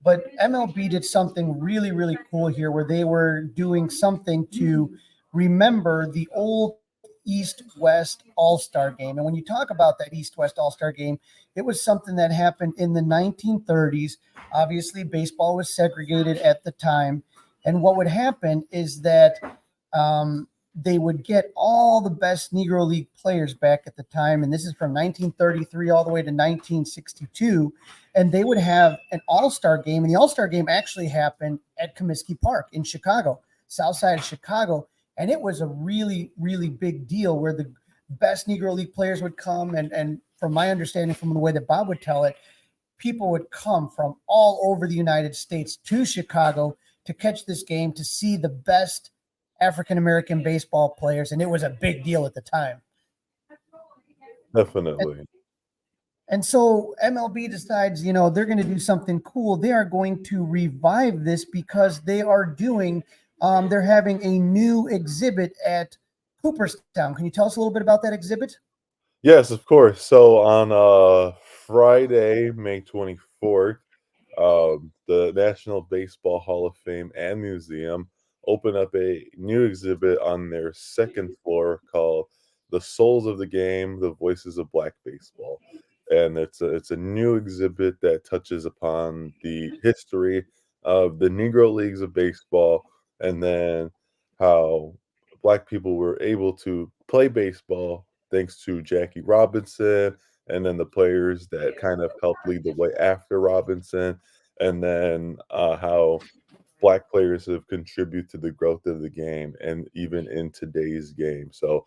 Speaker 2: But MLB did something really, really cool here where they were doing something to remember the old East West All Star game. And when you talk about that East West All Star game, it was something that happened in the 1930s. Obviously, baseball was segregated at the time. And what would happen is that they would get all the best Negro League players back at the time. And this is from 1933 all the way to 1962. And they would have an all-star game. And the all-star game actually happened at Comiskey Park in Chicago, south side of Chicago. And it was a really, really big deal where the best Negro League players would come. And from my understanding, from the way that Bob would tell it, people would come from all over the United States to Chicago to catch this game, to see the best African-American baseball players. And it was a big deal at the time.
Speaker 3: Definitely.
Speaker 2: And so MLB decides, they're going to do something cool. They are going to revive this because they are they're having a new exhibit at Cooperstown. Can you tell us a little bit about that exhibit?
Speaker 3: Yes, of course. So on Friday, May 24th, the National Baseball Hall of Fame and Museum opened up a new exhibit on their second floor called "The Souls of the Game: The Voices of Black Baseball." And it's a new exhibit that touches upon the history of the Negro Leagues of Baseball, and then how Black people were able to play baseball thanks to Jackie Robinson, and then the players that kind of helped lead the way after Robinson, and then how Black players have contributed to the growth of the game and even in today's game. So,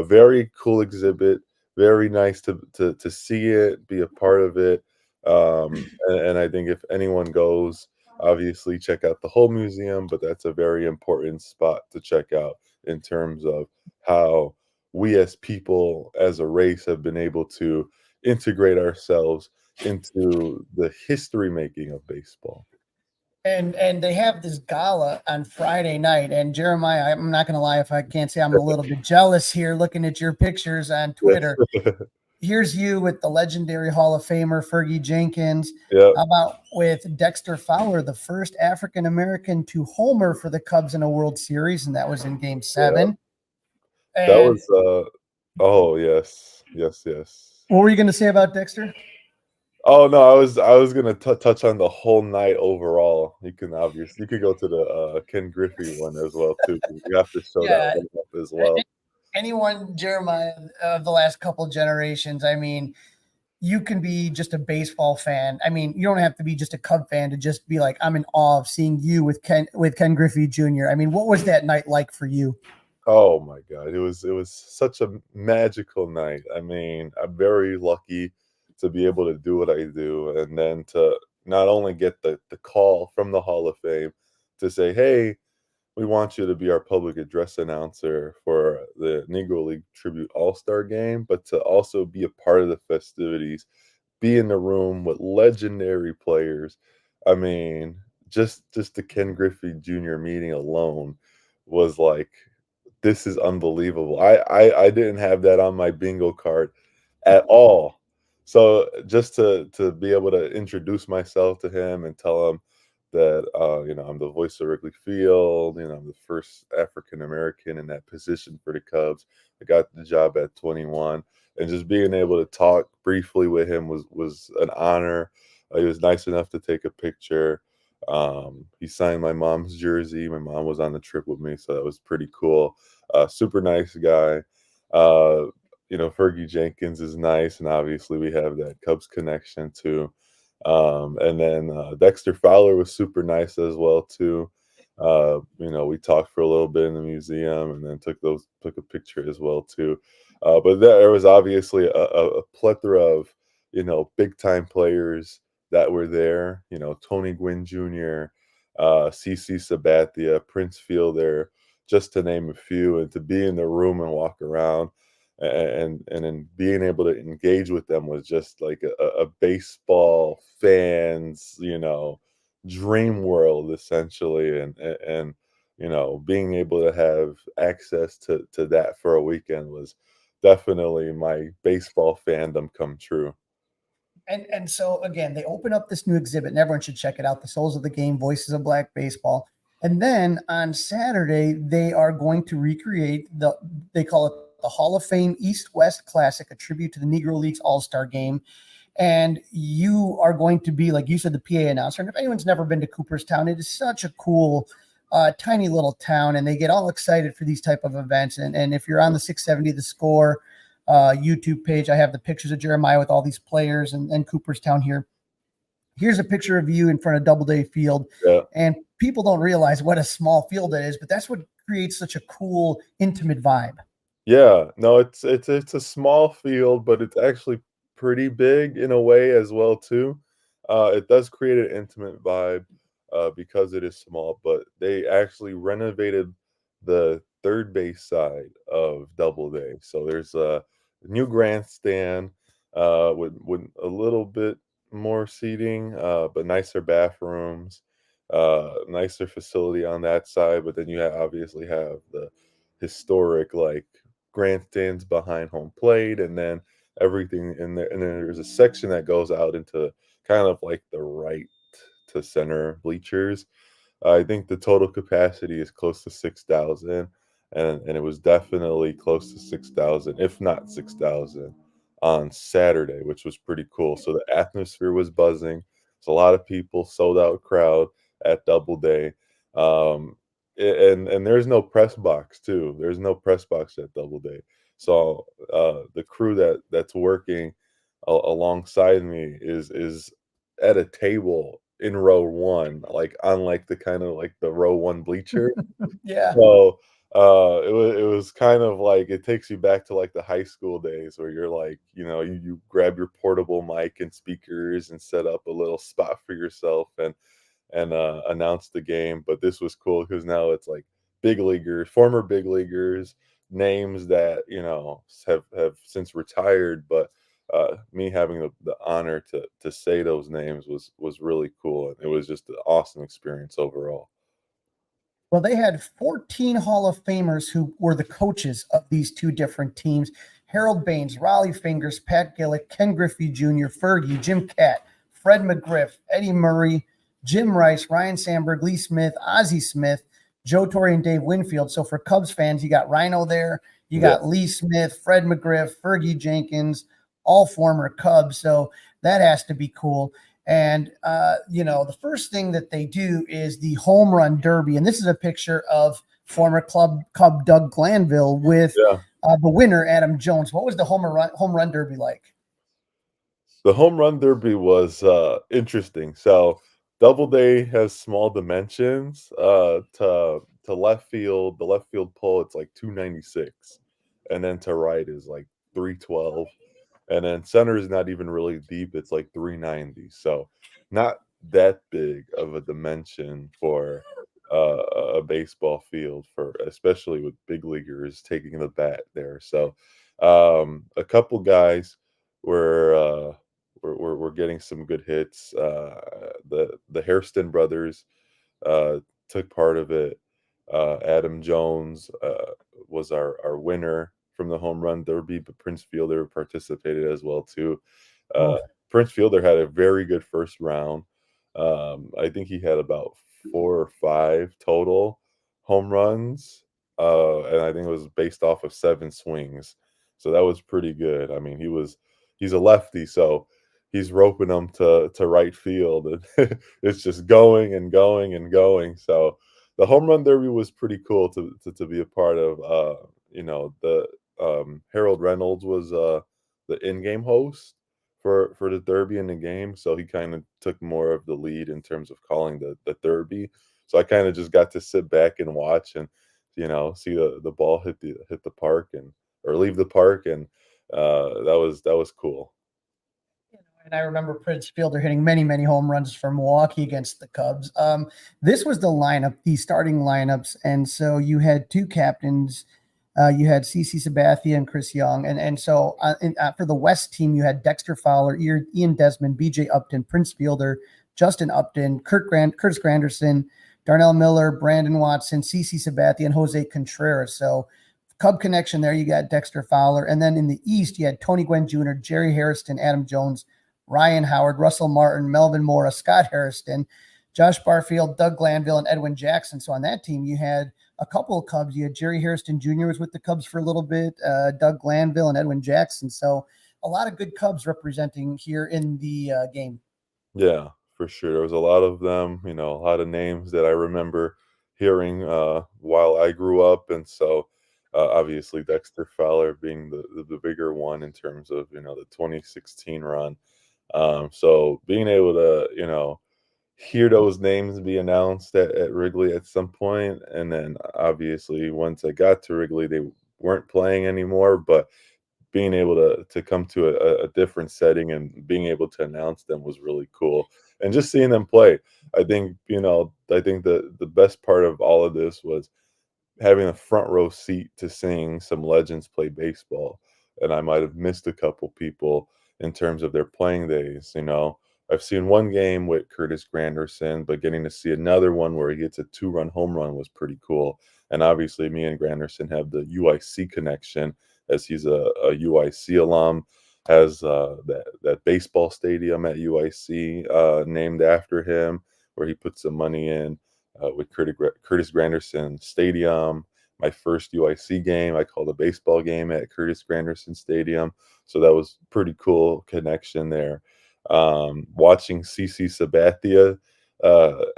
Speaker 3: very cool exhibit. Very nice to see it, be a part of it. And I think if anyone goes, obviously check out the whole museum, but that's a very important spot to check out in terms of how we as people, as a race, have been able to integrate ourselves into the history making of baseball.
Speaker 2: And they have this gala on Friday night. And Jeremiah, I'm not going to lie, if I can't say I'm a little bit jealous here looking at your pictures on Twitter. Here's you with the legendary Hall of Famer Fergie Jenkins.
Speaker 3: Yep.
Speaker 2: How about with Dexter Fowler, the first African American to homer for the Cubs in a World Series, and that was in Game 7.
Speaker 3: That
Speaker 2: And
Speaker 3: was oh yes. Yes.
Speaker 2: what were you going to say about Dexter?
Speaker 3: Oh no, I was gonna touch on the whole night overall. You could go to the Ken Griffey one as well too. You have to show that
Speaker 2: Yeah,
Speaker 3: one up as well.
Speaker 2: anyone, Jeremiah, of the last couple generations, I mean, you can be just a baseball fan. I mean, you don't have to be just a Cub fan to just be like, I'm in awe of seeing you with Ken Griffey Jr. I mean, what was that night like for you?
Speaker 3: Oh my God, it was such a magical night. I mean, I'm very lucky to be able to do what I do, and then to not only get the call from the Hall of Fame to say, "Hey, we want you to be our public address announcer for the Negro League Tribute All-Star Game," but to also be a part of the festivities, be in the room with legendary players. I mean, just the Ken Griffey Jr. meeting alone was like, this is unbelievable. I didn't have that on my bingo card at all. So just to be able to introduce myself to him and tell him that I'm the voice of Wrigley Field, I'm the first African American in that position for the Cubs. I got the job at 21, and just being able to talk briefly with him was an honor. He was nice enough to take a picture. He signed my mom's jersey. My mom was on the trip with me, so that was pretty cool. Super nice guy. Uh, Fergie Jenkins is nice, and obviously we have that Cubs connection too. And then Dexter Fowler was super nice as well too. We talked for a little bit in the museum, and then took a picture as well too. But there was obviously a plethora of big time players that were there. Tony Gwynn Jr., CC Sabathia, Prince Fielder. just to name a few, and to be in the room and walk around and then being able to engage with them was just like a baseball fans, dream world essentially, and being able to have access to that for a weekend was definitely my baseball fandom come true.
Speaker 2: And so again, they open up this new exhibit, and everyone should check it out. The Souls of the Game, Voices of Black Baseball. And then on Saturday, they are going to recreate they call it the Hall of Fame East-West Classic, a tribute to the Negro Leagues All-Star Game. And you are going to be, like you said, the PA announcer. And if anyone's never been to Cooperstown, it is such a cool, tiny little town, and they get all excited for these type of events. And if you're on the 670 The Score YouTube page, I have the pictures of Jeremiah with all these players and Cooperstown here. Here's a picture of you in front of Doubleday Field.
Speaker 3: Yeah.
Speaker 2: And people don't realize what a small field it is, but that's what creates such a cool, intimate vibe.
Speaker 3: Yeah, no, it's a small field, but it's actually pretty big in a way as well too. It does create an intimate vibe because it is small, but they actually renovated the third base side of Doubleday. So there's a new grandstand with a little bit more seating, but nicer bathrooms, nicer facility on that side. But then you obviously have the historic like grandstands behind home plate, and then everything in there. And then there's a section that goes out into kind of like the right to center bleachers. I think the total capacity is close to 6,000, and it was definitely close to 6,000, if not 6,000, on Saturday, which was pretty cool. So the atmosphere was buzzing. It's a lot of people, sold out crowd at Doubleday. Um, and there's no press box too. There's no press box at Doubleday. So the crew that's working alongside me is at a table in row one, like on like the kind of like the row one bleacher.
Speaker 2: Yeah.
Speaker 3: So it was kind of like it takes you back to like the high school days where you're like, you grab your portable mic and speakers and set up a little spot for yourself and announce the game. But this was cool because now it's like big leaguers, former big leaguers, names that have since retired. But me having the honor to say those names was really cool, and it was just an awesome experience overall.
Speaker 2: Well, they had 14 Hall of Famers who were the coaches of these two different teams. Harold Baines, Raleigh Fingers, Pat Gillick, Ken Griffey Jr., Fergie, Jim Catt, Fred McGriff, Eddie Murray, Jim Rice, Ryan Sandberg, Lee Smith, Ozzie Smith, Joe Torre, and Dave Winfield. So for Cubs fans, you got Rhino there, you
Speaker 3: Yeah.
Speaker 2: got Lee Smith, Fred McGriff, Fergie Jenkins, all former Cubs. So that has to be cool. And, the first thing that they do is the home run derby. And this is a picture of former Cub Doug Glanville with
Speaker 3: Yeah.
Speaker 2: the winner, Adam Jones. What was the home run derby like?
Speaker 3: The home run derby was interesting. So Doubleday has small dimensions. To left field, the left field pole, it's like 296, and then to right is like 312, and then center is not even really deep. It's like 390. So not that big of a dimension for a baseball field, for especially with big leaguers taking the bat there. So a couple guys were. We're getting some good hits. The Hairston brothers took part of it. Adam Jones was our winner from the home run derby, but Prince Fielder participated as well too. Uh,
Speaker 2: Oh,
Speaker 3: Prince Fielder had a very good first round. I think he had about 4 or 5 total home runs, and I think it was based off of 7 swings. So that was pretty good. I mean, he's a lefty, so he's roping them to right field, and it's just going and going and going. So the home run derby was pretty cool to be a part of. The Harold Reynolds was the in-game host for the derby in the game, so he kind of took more of the lead in terms of calling the derby. So I kind of just got to sit back and watch and see the ball hit the park and or leave the park, and that was cool.
Speaker 2: And I remember Prince Fielder hitting many, many home runs for Milwaukee against the Cubs. This was the lineup, the starting lineups. And so you had two captains. You had CC Sabathia and Chris Young. And so for the West team, you had Dexter Fowler, Ian Desmond, BJ Upton, Prince Fielder, Justin Upton, Curtis Granderson, Darnell Miller, Brandon Watson, CC Sabathia, and Jose Contreras. So Cub connection there. You got Dexter Fowler. And then in the East, you had Tony Gwynn Jr., Jerry Hairston, Adam Jones, Ryan Howard, Russell Martin, Melvin Mora, Scott Hairston, Josh Barfield, Doug Glanville, and Edwin Jackson. So on that team, you had a couple of Cubs. You had Jerry Hairston Jr. was with the Cubs for a little bit, Doug Glanville and Edwin Jackson. So a lot of good Cubs representing here in the game.
Speaker 3: Yeah, for sure. There was a lot of them, a lot of names that I remember hearing while I grew up. And so obviously Dexter Fowler being the bigger one in terms of, the 2016 run. So being able to, hear those names be announced at Wrigley at some point, and then obviously once I got to Wrigley, they weren't playing anymore, but being able to come to a different setting and being able to announce them was really cool. And just seeing them play, I think, the best part of all of this was having a front row seat to seeing some legends play baseball. And I might have missed a couple people in terms of their playing days. I've seen one game with Curtis Granderson, but getting to see another one where he gets a 2-run home run was pretty cool. And obviously me and Granderson have the UIC connection, as he's a UIC alum, has that baseball stadium at UIC named after him, where he put some money in with Curtis Granderson Stadium. My first UIC game, I called a baseball game at Curtis Granderson Stadium. So that was pretty cool connection there. Watching CC Sabathia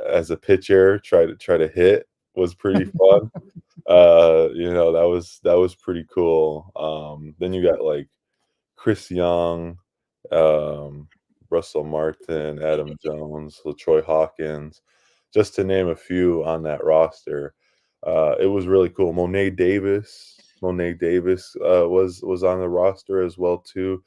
Speaker 3: as a pitcher try to hit was pretty fun. That was pretty cool. Then you got like Chris Young, Russell Martin, Adam Jones, LaTroy Hawkins, just to name a few on that roster. It was really cool. Monet Davis was on the roster as well too.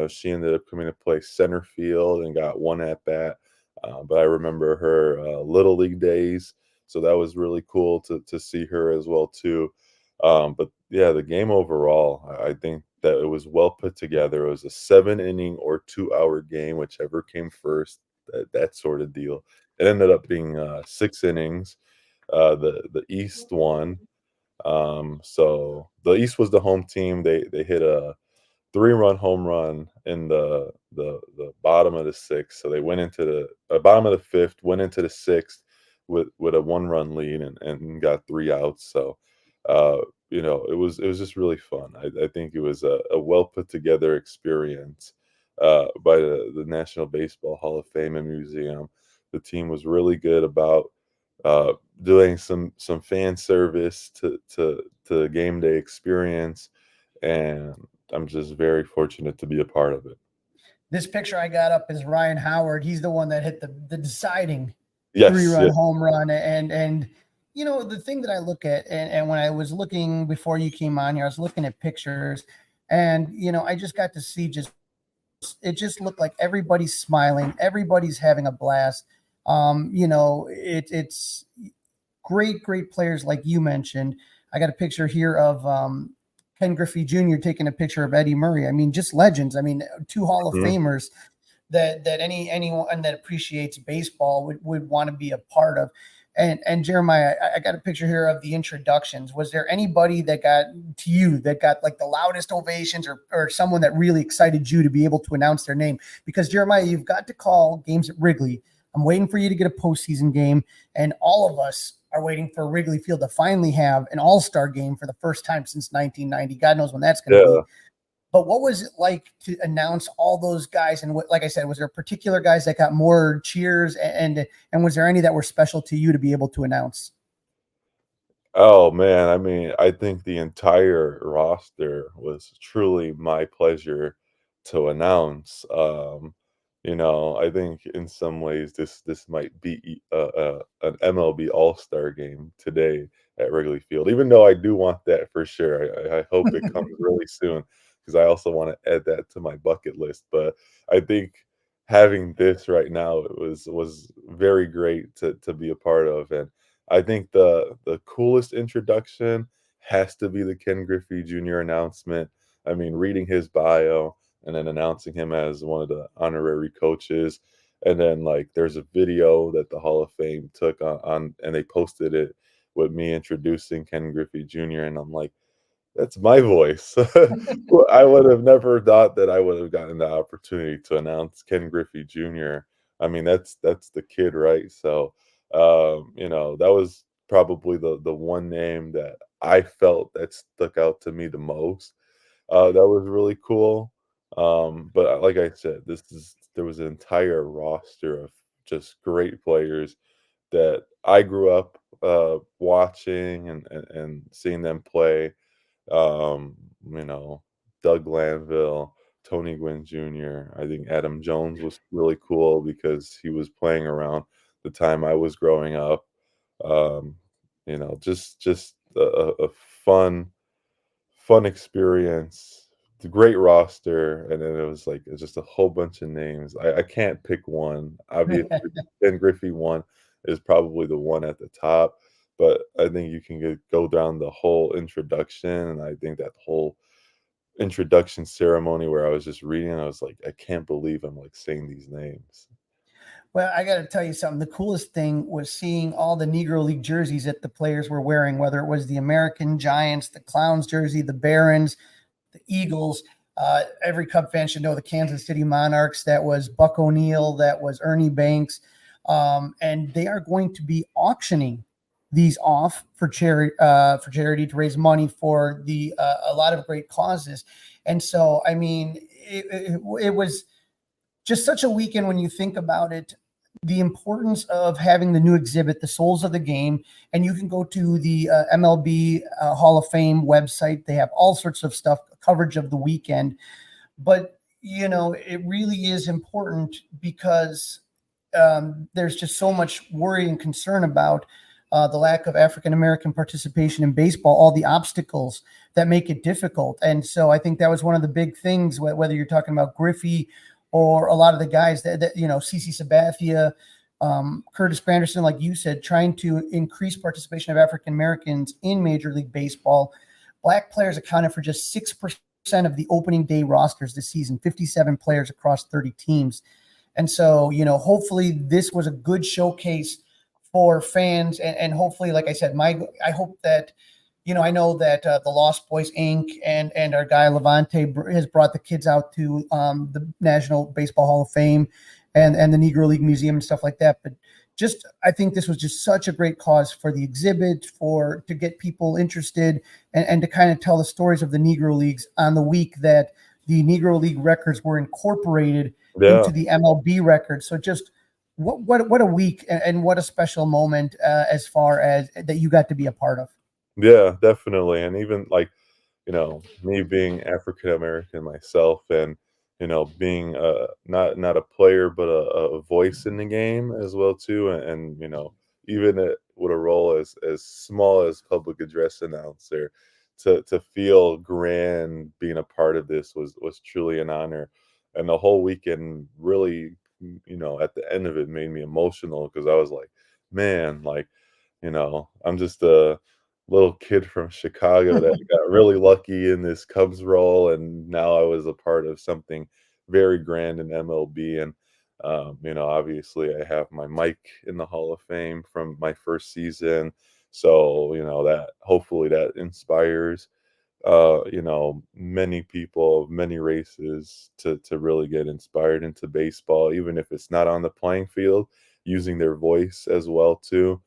Speaker 3: She ended up coming to play center field and got one at bat. But I remember her little league days, so that was really cool to see her as well too. But yeah, the game overall, I think that it was well put together. It was a 7-inning or 2-hour game, whichever came first, that sort of deal. It ended up being 6 innings. The East won. So the East was the home team. They hit a 3-run home run in the bottom of the sixth. So they went into the bottom of the fifth, went into the sixth with a 1-run lead and got 3 outs. So it was just really fun. I think it was a well put together experience by the National Baseball Hall of Fame and Museum. The team was really good about doing some fan service to the game day experience, and I'm just very fortunate to be a part of it.
Speaker 2: This picture I got up is Ryan Howard. He's the one that hit the deciding
Speaker 3: 3-run
Speaker 2: home run. And the thing that I look at, and when I was looking before you came on here, I was looking at pictures, and I just got to see it just looked like everybody's smiling, everybody's having a blast. It's great players like you mentioned. I got a picture here of Ken Griffey Jr. taking a picture of Eddie Murray. I mean, just legends. I mean, 2 Hall of Famers that anyone that appreciates baseball would want to be a part of. And Jeremiah, I got a picture here of the introductions. Was there anybody that got to you that got like the loudest ovations, or someone that really excited you to be able to announce their name? Because Jeremiah, you've got to call games at Wrigley. I'm waiting for you to get a postseason game, and all of us are waiting for Wrigley Field to finally have an all-star game for the first time since 1990. God knows when that's going to be. But what was it like to announce all those guys? And like I said, was there particular guys that got more cheers, and was there any that were special to you to be able to announce?
Speaker 3: Oh man, I mean, I think the entire roster was truly my pleasure to announce. I think in some ways this might be an MLB All-Star game today at Wrigley Field. Even though I do want that for sure, I hope it comes really soon, because I also want to add that to my bucket list. But I think having this right now, it was very great to be a part of. And I think the coolest introduction has to be the Ken Griffey Jr. announcement. I mean, reading his bio and then announcing him as one of the honorary coaches. And then like there's a video that the Hall of Fame took on and they posted it with me introducing Ken Griffey Jr. And I'm like, that's my voice. Well, I would have never thought that I would have gotten the opportunity to announce Ken Griffey Jr. I mean, that's the kid, right? So, that was probably the one name that I felt that stuck out to me the most. That was really cool. But like I said, there was an entire roster of just great players that I grew up watching and seeing them play. um, you know, Doug Glanville, Tony Gwynn Jr. I think Adam Jones was really cool because he was playing around the time I was growing up. Um, just a fun experience. It's a great roster, and then it was like it's just a whole bunch of names. I can't pick one. Obviously, Ben Griffey one is probably the one at the top, but I think you can go down the whole introduction, and I think that whole introduction ceremony where I was just reading, I was like, I can't believe I'm like saying these names.
Speaker 2: Well, I got to tell you something. The coolest thing was seeing all the Negro League jerseys that the players were wearing, whether it was the American Giants, the Clowns jersey, the Barons, the Eagles. Every Cub fan should know the Kansas City Monarchs. That was Buck O'Neil. That was Ernie Banks. And they are going to be auctioning these off for charity to raise money for a lot of great causes. And so, I mean, it was just such a weekend when you think about it. The importance of having the new exhibit, the Souls of the Game, and you can go to the MLB Hall of Fame website. They have all sorts of stuff, coverage of the weekend. But, it really is important because there's just so much worry and concern about the lack of African-American participation in baseball, all the obstacles that make it difficult. And so I think that was one of the big things, whether you're talking about Griffey or a lot of the guys that CC Sabathia, Curtis Granderson, like you said, trying to increase participation of African Americans in Major League Baseball. Black players accounted for just 6% of the opening day rosters this season, 57 players across 30 teams. And so, hopefully this was a good showcase for fans. And hopefully, like I said, I hope that, I know that the Lost Boys Inc. and our guy Levante has brought the kids out to the National Baseball Hall of Fame and the Negro League Museum and stuff like that. But I think this was just such a great cause for the exhibit, to get people interested and to kind of tell the stories of the Negro Leagues on the week that the Negro League records were incorporated into the MLB records. So just what a week and what a special moment as far as that you got to be a part of.
Speaker 3: Yeah, definitely. And even like, me being African American myself and, being not a player but a voice in the game as well too. And even with a role as small as public address announcer, to feel grand being a part of this was truly an honor. And the whole weekend really, at the end of it made me emotional because I was like, man, like, I'm just a little kid from Chicago that got really lucky in this Cubs role, and now I was a part of something very grand in MLB. And obviously, I have my mic in the Hall of Fame from my first season, so that hopefully that inspires many people of many races to really get inspired into baseball, even if it's not on the playing field, using their voice as well too.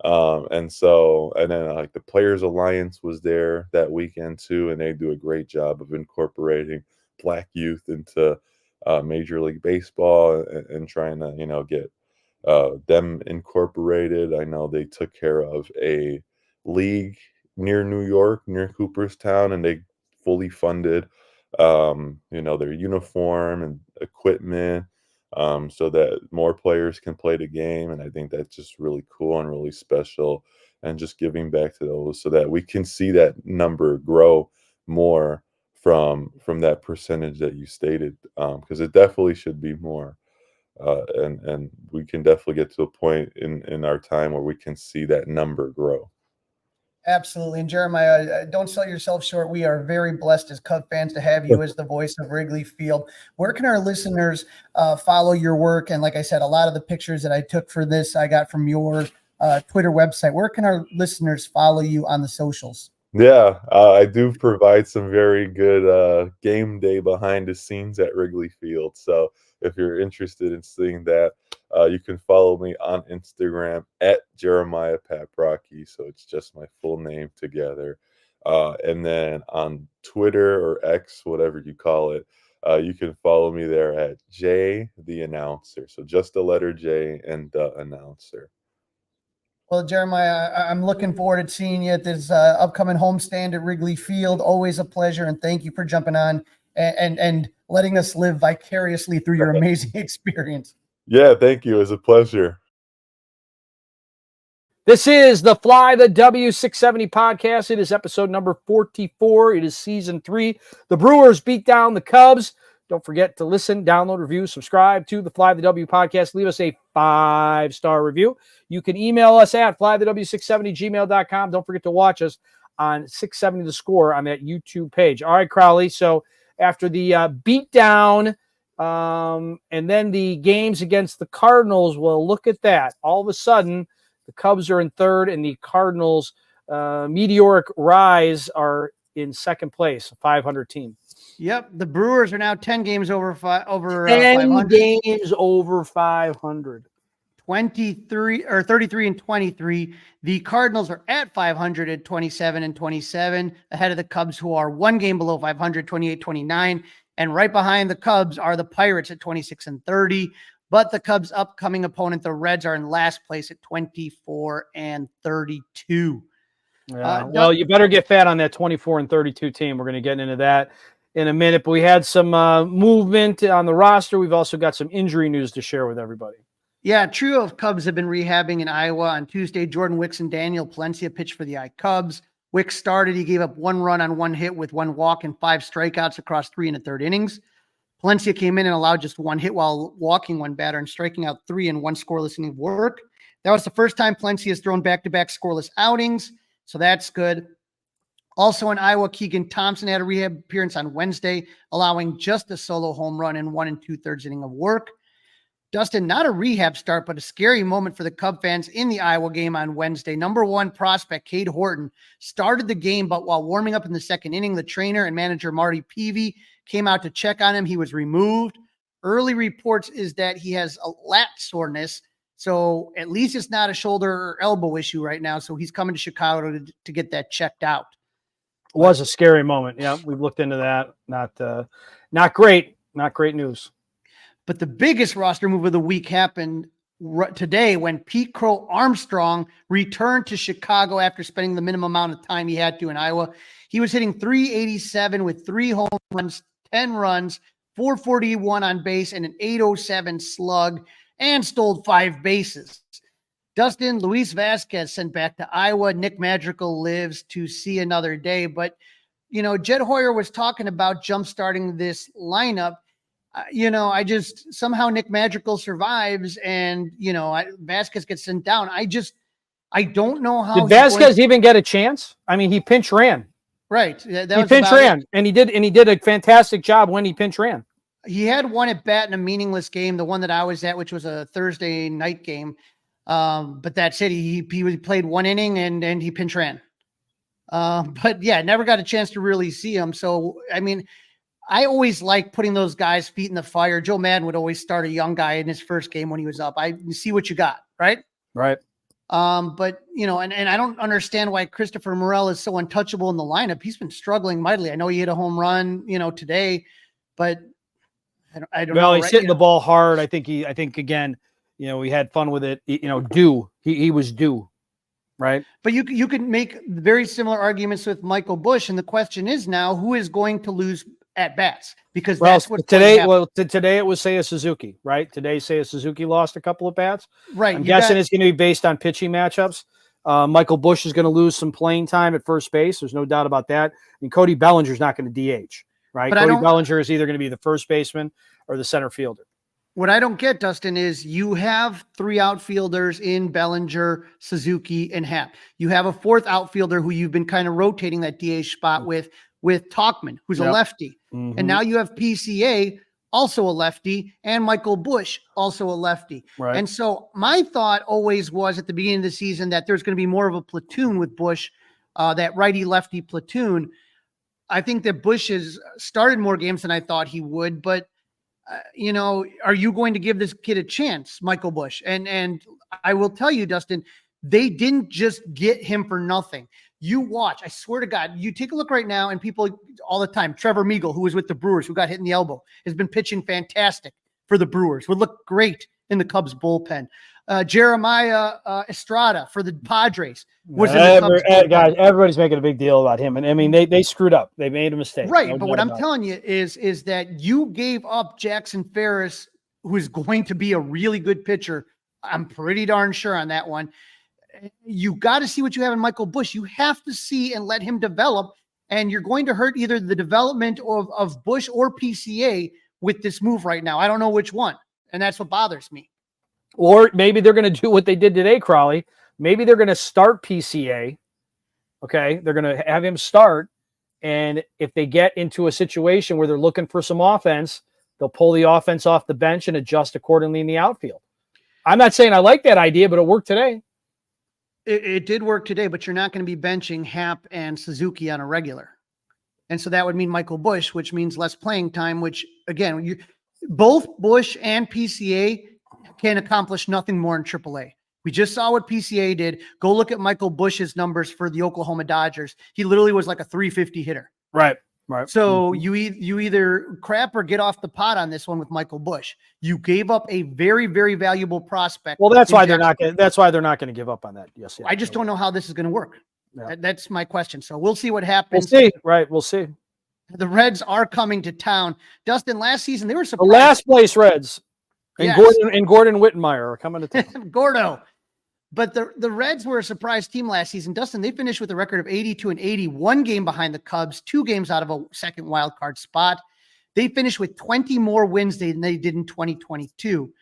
Speaker 3: And then like the Players Alliance was there that weekend too, and they do a great job of incorporating Black youth into Major League Baseball and trying to get them incorporated. I know they took care of a league near New York, near Cooperstown, and they fully funded, their uniform and equipment, so that more players can play the game. And I think that's just really cool and really special, and just giving back to those so that we can see that number grow more from that percentage that you stated, because it definitely should be more. and we can definitely get to a point in our time where we can see that number grow.
Speaker 2: Absolutely. And Jeremiah, don't sell yourself short. We are very blessed as Cub fans to have you as the voice of Wrigley Field. Where can our listeners follow your work? And like I said, a lot of the pictures that I took for this, I got from your Twitter website. Where can our listeners follow you on the socials?
Speaker 3: Yeah, I do provide some very good game day behind the scenes at Wrigley Field. So if you're interested in seeing that, you can follow me on Instagram at Jeremiah Paprocki. So it's just my full name together. And then on Twitter or X, whatever you call it, you can follow me there at J the Announcer. So just the letter J and the Announcer.
Speaker 2: Well, Jeremiah, I'm looking forward to seeing you at this upcoming homestand at Wrigley Field. Always a pleasure, and thank you for jumping on and letting us live vicariously through your amazing experience.
Speaker 3: Yeah, thank you. It was a pleasure.
Speaker 1: This is the Fly the W670 podcast. It is episode number 44. It is season 3. The Brewers beat down the Cubs. Don't forget to listen, download, review, subscribe to the Fly the W podcast. Leave us a 5-star review. You can email us at flythew670gmail.com. Don't forget to watch us on 670 The Score on that YouTube page. All right, Crawly. So after the beatdown and then the games against the Cardinals, well, look at that. All of a sudden, the Cubs are in third and the Cardinals' meteoric rise are in second place, a 500 team.
Speaker 2: Yep, the Brewers are now 10 games over 500.
Speaker 1: 10 games over 500.
Speaker 2: 23 or 33 and 23. The Cardinals are at 500 at 27 and 27, ahead of the Cubs, who are 1 game below 500, 28-29. And right behind the Cubs are the Pirates at 26 and 30. But the Cubs' upcoming opponent, the Reds, are in last place at 24 and 32.
Speaker 1: Well, you better get fat on that 24 and 32 team. We're going to get into that in a minute. But we had some movement on the roster. We've also got some injury news to share with everybody.
Speaker 2: Yeah, trio of Cubs have been rehabbing in Iowa. On Tuesday, Jordan Wicks and Daniel Palencia pitched for the Cubs. Wicks started. He gave up 1 run on 1 hit with 1 walk and 5 strikeouts across 3 1/3 innings. Palencia came in and allowed just 1 hit while walking 1 batter and striking out 3 in 1 scoreless inning of work. That was the first time Palencia has thrown back-to-back scoreless outings, so that's good. Also in Iowa, Keegan Thompson had a rehab appearance on Wednesday, allowing just a solo home run in 1 2/3 inning of work. Dustin, not a rehab start, but a scary moment for the Cub fans in the Iowa game on Wednesday. Number 1 prospect, Cade Horton, started the game, but while warming up in the 2nd inning, the trainer and manager Marty Peavy came out to check on him. He was removed. Early reports is that he has a lat soreness, so at least it's not a shoulder or elbow issue right now, so he's coming to Chicago to get that checked out.
Speaker 1: It was a scary moment. Yeah, we've looked into that. Not great. Not great news.
Speaker 2: But the biggest roster move of the week happened today when Pete Crow-Armstrong returned to Chicago after spending the minimum amount of time he had to in Iowa. He was hitting .387 with 3 home runs, 10 runs, 441 on base, and an .807 slug, and stole 5 bases. Dustin, Luis Vasquez sent back to Iowa. Nick Madrigal lives to see another day. But, Jed Hoyer was talking about jump-starting this lineup. Somehow Nick Madrigal survives and, Vasquez gets sent down. I don't know how.
Speaker 1: Did Vasquez even get a chance? I mean, he pinch ran.
Speaker 2: Right.
Speaker 1: He pinch ran, and he did a fantastic job when he pinch ran.
Speaker 2: He had 1 at bat in a meaningless game, the one that I was at, which was a Thursday night game. But that's it. He played 1 inning and he pinch ran. But yeah, never got a chance to really see him. So, I mean, I always like putting those guys' feet in the fire. Joe Madden would always start a young guy in his first game when he was up. I see what you got, right?
Speaker 1: Right.
Speaker 2: But and I don't understand why Christopher Morel is so untouchable in the lineup. He's been struggling mightily. I know he hit a home run, today, but I don't know.
Speaker 1: Well, he's hitting the ball hard. I think again, we had fun with it. He was due. Right. But
Speaker 2: you could make very similar arguments with Michael Busch. And the question is now, who is going to lose at bats? Because that's what
Speaker 1: today it was Seiya Suzuki, right? Today Seiya Suzuki lost a couple of bats.
Speaker 2: Right.
Speaker 1: I'm guessing it's going to be based on pitching matchups. Michael Busch is going to lose some playing time at first base. There's no doubt about that. And Cody Bellinger is not going to DH, right? Cody Bellinger is either going to be the first baseman or the center fielder.
Speaker 2: What I don't get, Dustin, is you have 3 outfielders in Bellinger, Suzuki, and Happ. You have a 4th outfielder who you've been kind of rotating that DH spot with Tauchman, who's a lefty.
Speaker 1: Mm-hmm.
Speaker 2: And now you have PCA, also a lefty, and Michael Busch, also a lefty.
Speaker 1: Right.
Speaker 2: And so my thought always was at the beginning of the season that there's going to be more of a platoon with Busch, that righty-lefty platoon. I think that Busch has started more games than I thought he would, but are you going to give this kid a chance, Michael Busch? And I will tell you, Dustin, they didn't just get him for nothing. You watch, I swear to God, you take a look right now, and people all the time, Trevor Meagle, who was with the Brewers, who got hit in the elbow, has been pitching fantastic for the Brewers, would look great in the Cubs bullpen. Jeremiah Estrada for the Padres was in the Cubs bullpen.
Speaker 4: Guys, everybody's making a big deal about him. And I mean, they screwed up. They made a mistake.
Speaker 2: Right.
Speaker 4: No
Speaker 2: But
Speaker 4: doubt
Speaker 2: what I'm
Speaker 4: about it.
Speaker 2: telling you is that you gave up Jackson Ferris, who is going to be a really good pitcher. I'm pretty darn sure on that one. You got to see what you have in Michael Busch. You have to see and let him develop. And you're going to hurt either the development of Busch or PCA with this move right now. I don't know which one. And that's what bothers me.
Speaker 1: Or maybe they're going to do what they did today, Crawly. Maybe they're going to start PCA. Okay. They're going to have him start. And if they get into a situation where they're looking for some offense, they'll pull the offense off the bench and adjust accordingly in the outfield. I'm not saying I like that idea, but it worked today.
Speaker 2: It did work today, but you're not going to be benching Happ and Suzuki on a regular. And so that would mean Michael Busch, which means less playing time, which again, both Busch and PCA can accomplish nothing more in AAA. We just saw what PCA did. Go look at Michael Busch's numbers for the Oklahoma Dodgers. He literally was like a 350 hitter.
Speaker 1: Right.
Speaker 2: So you either crap or get off the pot on this one with Michael Busch. You gave up a very, very valuable prospect.
Speaker 1: Well, that's why they're not going to give up on that. Yes.
Speaker 2: I just don't know how this is going to work.
Speaker 1: Yeah.
Speaker 2: That's my question. So we'll see what happens.
Speaker 1: We'll see. Right. We'll see.
Speaker 2: The Reds are coming to town. Dustin, last season they were
Speaker 1: The
Speaker 2: surprised.
Speaker 1: last place Reds and
Speaker 2: Yes.
Speaker 1: Gordon Wittenmeyer are coming to town.
Speaker 2: Gordo. But the Reds were a surprise team last season. Dustin, they finished with a record of 82-80, 1 game behind the Cubs, 2 games out of a second wild card spot. They finished with 20 more wins than they did in 2022.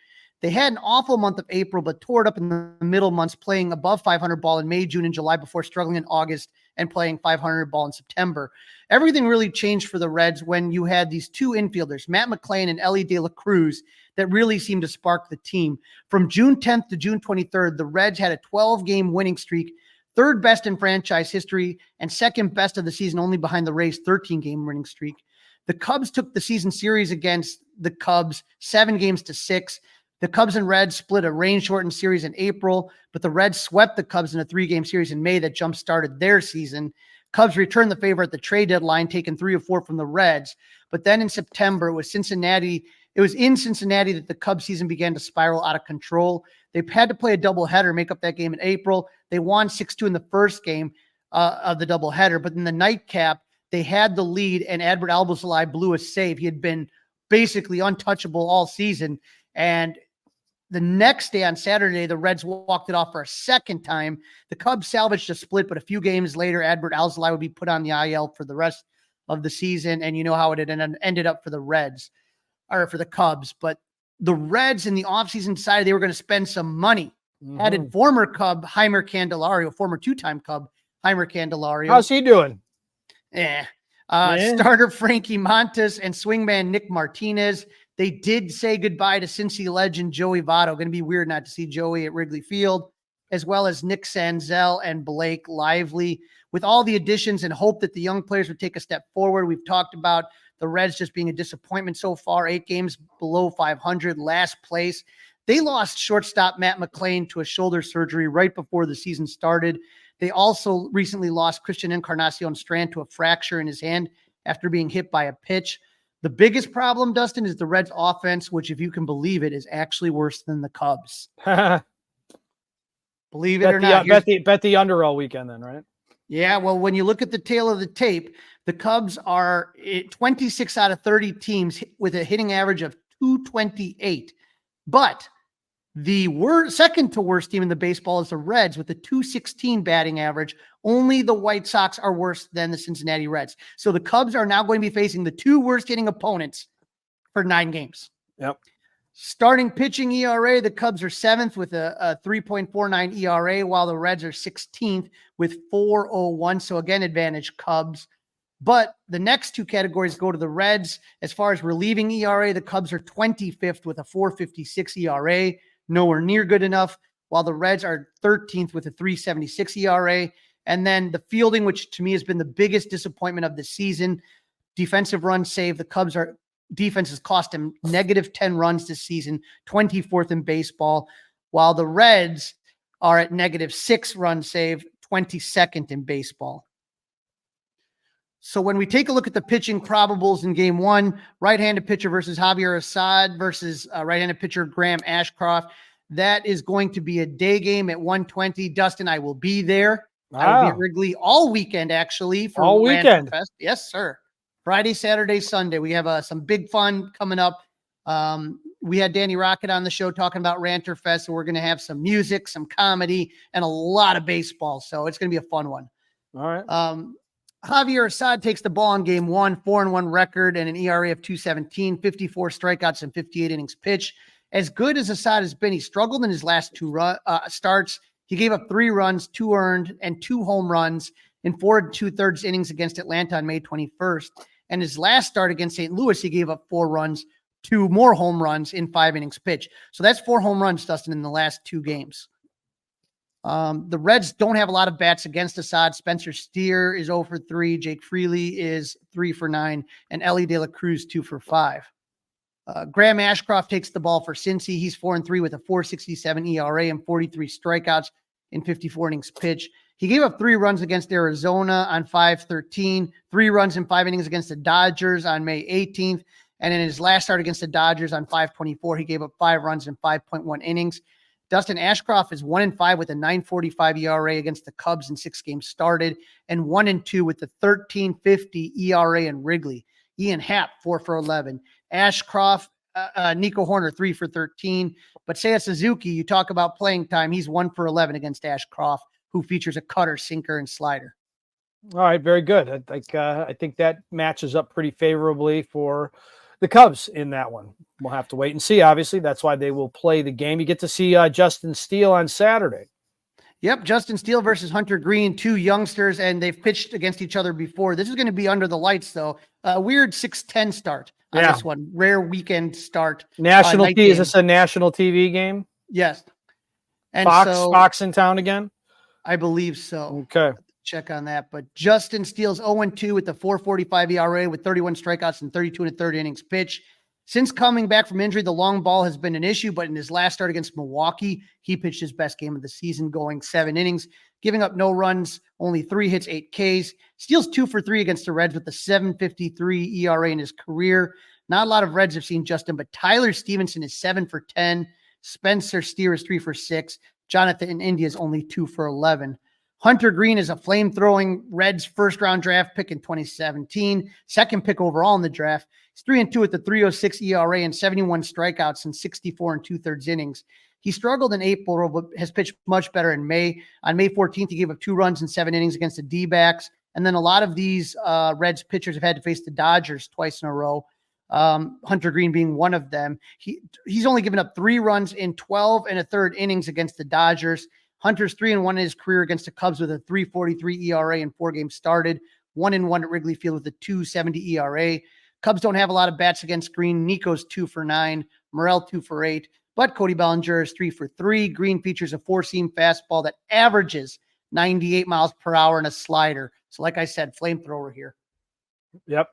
Speaker 2: They had an awful month of April, but tore it up in the middle months, playing above 500 ball in May, June, and July before struggling in August and playing 500 ball in September. Everything really changed for the Reds when you had these 2 infielders, Matt McClain and Ellie De La Cruz, that really seemed to spark the team. From June 10th to June 23rd, the Reds had a 12-game winning streak, 3rd best in franchise history, and 2nd best of the season, only behind the Rays' 13-game winning streak. The Cubs took the season series against the Cubs 7-6. The Cubs and Reds split a rain-shortened series in April, but the Reds swept the Cubs in a 3-game series in May that jump-started their season. Cubs returned the favor at the trade deadline, taking 3 of 4 from the Reds. But then in September, it was in Cincinnati that the Cubs season began to spiral out of control. They had to play a doubleheader, make up that game in April. They won 6-2 in the first game of the doubleheader, but in the nightcap, they had the lead, and Adbert Alzolay blew a save. He had been basically untouchable all season, and the next day on Saturday, the Reds walked it off for a second time. The Cubs salvaged a split, but a few games later, Adbert Alzolay would be put on the IL for the rest of the season, and you know how it had ended up for the Reds, or for the Cubs. But the Reds in the offseason decided they were going to spend some money. Added former Cub Heimer Candelario, former 2-time Cub Heimer Candelario.
Speaker 1: How's he doing?
Speaker 2: Starter Frankie Montes and swingman Nick Martinez. They did say goodbye to Cincy legend Joey Votto. Going to be weird not to see Joey at Wrigley Field, as well as Nick Senzel and Blake Lively. With all the additions and hope that the young players would take a step forward, we've talked about the Reds just being a disappointment so far, 8 games below 500, last place. They lost shortstop Matt McClain to a shoulder surgery right before the season started. They also recently lost Christian Encarnacion Strand to a fracture in his hand after being hit by a pitch. The biggest problem, Dustin, is the Reds' offense, which, if you can believe it, is actually worse than the Cubs. Believe it or not.
Speaker 1: Bet the under all weekend then, right?
Speaker 2: Yeah, well, when you look at the tail of the tape, the Cubs are 26 out of 30 teams with a hitting average of 228. But the second to worst team in the baseball is the Reds with a 216 batting average. Only the White Sox are worse than the Cincinnati Reds. So the Cubs are now going to be facing the 2 worst hitting opponents for 9 games.
Speaker 1: Yep.
Speaker 2: Starting pitching ERA, the Cubs are 7th with a 3.49 ERA, while the Reds are 16th with 4.01. So again, advantage Cubs. But the next two categories go to the Reds. As far as relieving ERA, the Cubs are 25th with a 4.56 ERA, nowhere near good enough, while the Reds are 13th with a 3.76 ERA. And then the fielding, which to me has been the biggest disappointment of the season, defensive runs saved. The Cubs are defense has cost him negative 10 runs this season, 24th in baseball, while the Reds are at negative 6 runs saved, 22nd in baseball. So when we take a look at the pitching probables in game 1, right-handed pitcher versus Javier Assad versus right-handed pitcher Graham Ashcroft, that is going to be a day game at 1:20. Dustin, I will be there. I will be at Wrigley all weekend, actually. For
Speaker 1: all weekend.
Speaker 2: Fest. Yes, sir. Friday, Saturday, Sunday. We have some big fun coming up. We had Danny Rocket on the show talking about Ranter Fest, so we're going to have some music, some comedy, and a lot of baseball. So it's going to be a fun one.
Speaker 1: All right.
Speaker 2: Javier Assad takes the ball in game 1, 4-1 record and an ERA of 2.17, 54 strikeouts and 58 innings pitched. As good as Assad has been, he struggled in his last 2 starts. He gave up 3 runs, 2 earned, and 2 home runs in 4 2/3 innings against Atlanta on May 21st. And his last start against St. Louis, he gave up 4 runs, 2 more home runs in 5 innings pitched. So that's 4 home runs, Dustin, in the last 2 games. The Reds don't have a lot of bats against Assad. Spencer Steer is 0 for 3. Jake Freely is 3 for 9. And Ellie De La Cruz 2 for 5. Graham Ashcroft takes the ball for Cincy. He's 4-3 with a 4.67 ERA and 43 strikeouts in 54 innings pitched. He gave up 3 runs against Arizona on 5/13, 3 runs in 5 innings against the Dodgers on May 18th. And in his last start against the Dodgers on 5/24, he gave up 5 runs in 5.1 innings. Dustin Ashcroft is 1-5 with a 9.45 ERA against the Cubs in 6 games started, and 1-2 with the 13.50 ERA in Wrigley. Ian Happ, 4 for 11. Ashcroft, Nico Horner, 3 for 13. But Seiya Suzuki, you talk about playing time, he's 1 for 11 against Ashcroft, who features a cutter, sinker, and slider.
Speaker 1: All right, very good. I think that matches up pretty favorably for the Cubs in that one. We'll have to wait and see. Obviously, that's why they will play the game. You get to see Justin Steele on Saturday.
Speaker 2: Yep, Justin Steele versus Hunter Green, 2 youngsters, and they've pitched against each other before. This is going to be under the lights, though. A weird 6:10 start on this one. Rare weekend start.
Speaker 1: National TV. Is this a national TV game?
Speaker 2: Yes. And
Speaker 1: Fox in town again?
Speaker 2: I believe so.
Speaker 1: Okay.
Speaker 2: Check on that. But Justin Steele's 0-2 with the 4.45 ERA with 31 strikeouts and 32 1/3 innings pitched. Since coming back from injury, the long ball has been an issue, but in his last start against Milwaukee, he pitched his best game of the season, going 7 innings, giving up no runs, only 3 hits, 8 Ks. Steele's 2 for 3 against the Reds with a 7.53 ERA in his career. Not a lot of Reds have seen Justin, but Tyler Stevenson is 7 for 10. Spencer Steer is 3 for 6. Jonathan India is only 2 for 11. Hunter Green is a flame-throwing Reds first-round draft pick in 2017, second pick overall in the draft. He's 3-2 with the 3.06 ERA and 71 strikeouts in 64 2/3 innings. He struggled in April, but has pitched much better in May. On May 14th, he gave up 2 runs in 7 innings against the D-backs. And then a lot of these Reds pitchers have had to face the Dodgers twice in a row. Hunter Green being one of them. He's only given up 3 runs in 12 1/3 innings against the Dodgers. Hunter's 3-1 in his career against the Cubs with a 3.43 ERA in 4 games started, 1-1 at Wrigley Field with a 2.70 ERA. Cubs don't have a lot of bats against Green. Nico's 2 for 9, Morel 2 for 8, but Cody Bellinger is 3 for 3. Green features a 4-seam fastball that averages 98 miles per hour and a slider. So like I said, flamethrower here.
Speaker 1: Yep.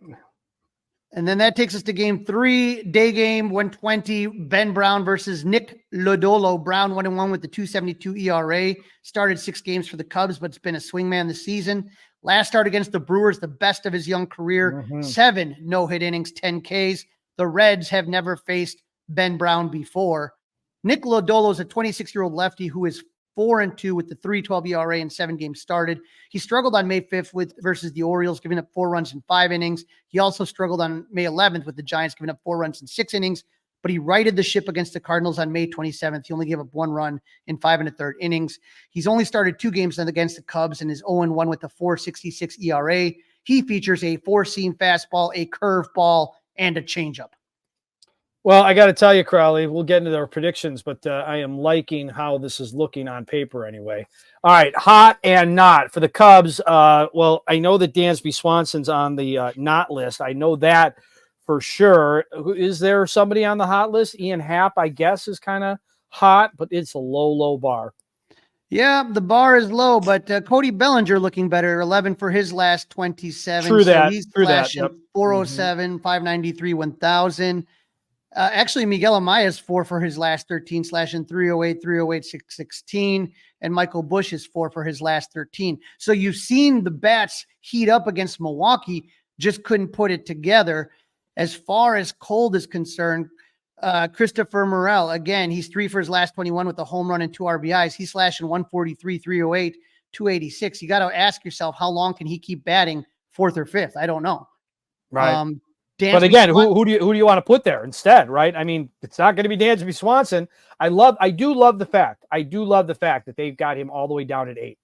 Speaker 2: And then that takes us to game 3, day game, 1:20, Ben Brown versus Nick Lodolo. Brown 1-1 with the 2.72 ERA. Started 6 games for the Cubs, but it's been a swingman this season. Last start against the Brewers, the best of his young career. 7 no-hit innings, 10 Ks. The Reds have never faced Ben Brown before. Nick Lodolo is a 26-year-old lefty who is 4-2 with the 3.12 ERA in 7 games started. He struggled on May 5th versus the Orioles, giving up 4 runs in 5 innings. He also struggled on May 11th with the Giants, giving up 4 runs in 6 innings, but he righted the ship against the Cardinals on May 27th. He only gave up 1 run in 5 1/3 innings. He's only started 2 games against the Cubs and is 0-1 with a 4.66 ERA. He features a 4-seam fastball, a curveball, and a changeup.
Speaker 1: Well, I got to tell you, Crawly, we'll get into our predictions, but I am liking how this is looking on paper anyway. All right, hot and not for the Cubs. Well, I know that Dansby Swanson's on the not list. I know that for sure. Is there somebody on the hot list? Ian Happ, I guess, is kind of hot, but it's a low bar.
Speaker 2: Yeah, the bar is low, but Cody Bellinger looking better. 11 for his last 27.
Speaker 1: True that.
Speaker 2: So he's
Speaker 1: True that.
Speaker 2: flashing
Speaker 1: Yep.
Speaker 2: 407, 593, 1,000. Actually, Miguel Amaya's 4 for his last 13, slashing 308, 308, 616. And Michael Busch is 4 for his last 13. So you've seen the bats heat up against Milwaukee, just couldn't put it together. As far as cold is concerned, Christopher Morel, again, he's 3 for his last 21 with a home run and 2 RBIs. He's slashing 143, 308, 286. You got to ask yourself, how long can he keep batting 4th or 5th? I don't know.
Speaker 1: Right. But again,
Speaker 2: Swanson,
Speaker 1: who do you want to put there instead, right? I mean, it's not going to be Dansby Swanson. I do love the fact that they've got him all the way down at 8.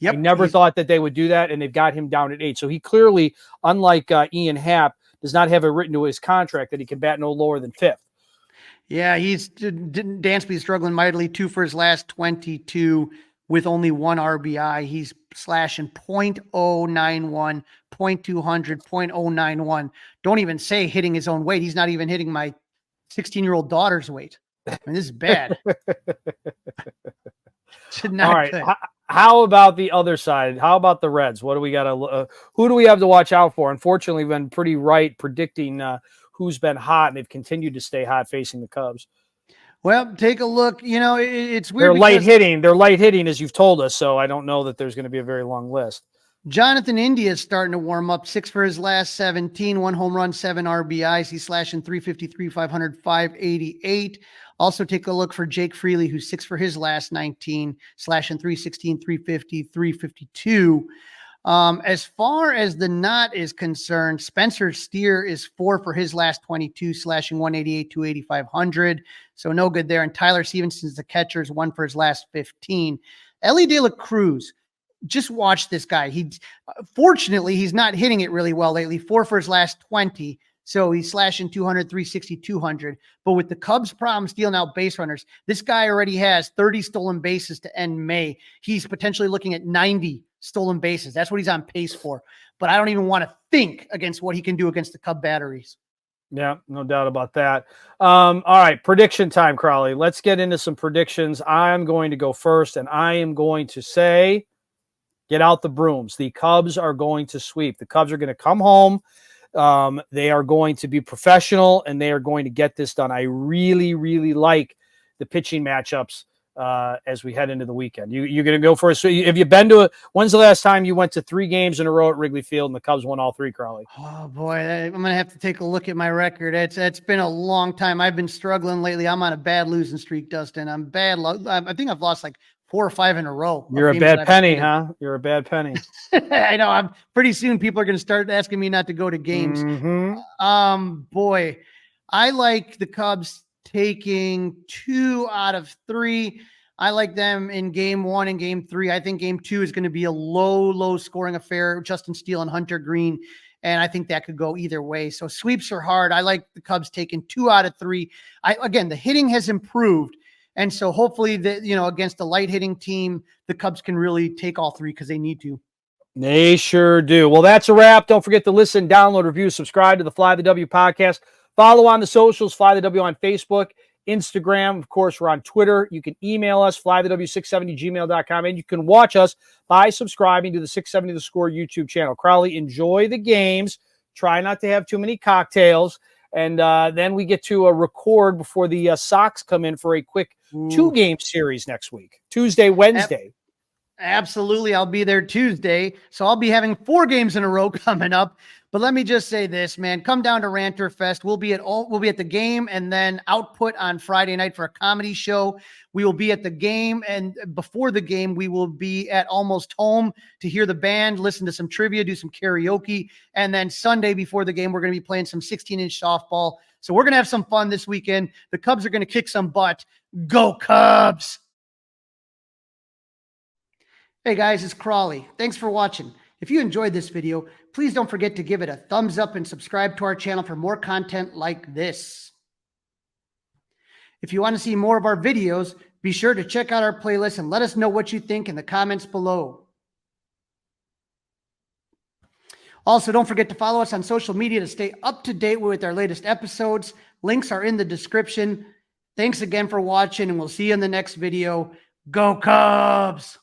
Speaker 2: Yep,
Speaker 1: I never thought that they would do that, and they've got him down at 8. So he clearly, unlike Ian Happ, does not have it written to his contract that he can bat no lower than 5th.
Speaker 2: Yeah, Dansby's struggling mightily. 2 for his last 22 with only 1 RBI. He's slashing .091, .200, .091. Don't even say hitting his own weight. He's not even hitting my 16-year-old daughter's weight. I mean, this is bad.
Speaker 1: All right. Good. How about the other side? How about the Reds? What do we got to? Who do we have to watch out for? Unfortunately, we've been pretty right predicting who's been hot, and they've continued to stay hot facing the Cubs.
Speaker 2: Well, take a look. You know, it's weird.
Speaker 1: They're light hitting. They're light hitting, as you've told us. So I don't know that there's going to be a very long list.
Speaker 2: Jonathan India is starting to warm up. 6 for his last 17, 1 home run, 7 RBIs. He's slashing 353, 500, 588. Also take a look for Jake Freely, who's 6 for his last 19, slashing 316, 350, 352. As far as the not is concerned, Spencer Steer is 4 for his last 22, slashing 188, 280, 500. So no good there. And Tyler Stevenson's the catcher, is 1 for his last 15. Ellie De La Cruz, just watch this guy. Fortunately, he's not hitting it really well lately. 4 for his last 20. So he's slashing 200, 360, 200. But with the Cubs' problem stealing out base runners, this guy already has 30 stolen bases to end May. He's potentially looking at 90 stolen bases. That's what he's on pace for. But I don't even want to think against what he can do against the Cub batteries.
Speaker 1: Yeah, no doubt about that. All right, prediction time, Crawly. Let's get into some predictions. I'm going to go first, and I am going to say, get out the brooms. The Cubs are going to sweep. The Cubs are going to come home. They are going to be professional, and they are going to get this done. I really, really like the pitching matchups as we head into the weekend. You're going to go first. So have you been to when's the last time you went to 3 games in a row at Wrigley Field and the Cubs won all 3, Crawly?
Speaker 2: Oh boy, I'm going to have to take a look at my record. It's been a long time. I've been struggling lately. I'm on a bad losing streak, Dustin. I'm bad. I think I've lost like 4 or 5 in a row.
Speaker 1: You're a bad penny, huh? You're a bad penny.
Speaker 2: I know. I'm pretty soon people are going to start asking me not to go to games. Boy, I like the Cubs taking 2 out of 3. I like them in game 1 and game 3. I think game 2 is going to be a low scoring affair. Justin Steele and Hunter Green. And I think that could go either way. So sweeps are hard. I like the Cubs taking 2 out of 3. Again, the hitting has improved. And so hopefully against a light hitting team, the Cubs can really take all 3 because they need to.
Speaker 1: They sure do. Well, that's a wrap. Don't forget to listen, download, review, subscribe to the Fly the W podcast. Follow on the socials, Fly the W on Facebook, Instagram. Of course, we're on Twitter. You can email us, flythew670gmail.com, and you can watch us by subscribing to the 670 The Score YouTube channel. Crawly, enjoy the games. Try not to have too many cocktails. And then we get to record before the Sox come in for a quick 2-game series next week, Tuesday, Wednesday.
Speaker 2: Absolutely. I'll be there Tuesday. So I'll be having 4 games in a row coming up. But let me just say this, man, come down to Ranter Fest. We'll be at the game and then Output on Friday night for a comedy show. We will be at the game, and before the game, we will be at Almost Home to hear the band, listen to some trivia, do some karaoke. And then Sunday before the game, we're going to be playing some 16-inch softball. So we're going to have some fun this weekend. The Cubs are going to kick some butt. Go Cubs! Hey guys, it's Crawly. Thanks for watching. If you enjoyed this video, please don't forget to give it a thumbs up and subscribe to our channel for more content like this. If you want to see more of our videos, be sure to check out our playlist and let us know what you think in the comments below. Also, don't forget to follow us on social media to stay up to date with our latest episodes. Links are in the description. Thanks again for watching, and we'll see you in the next video. Go Cubs!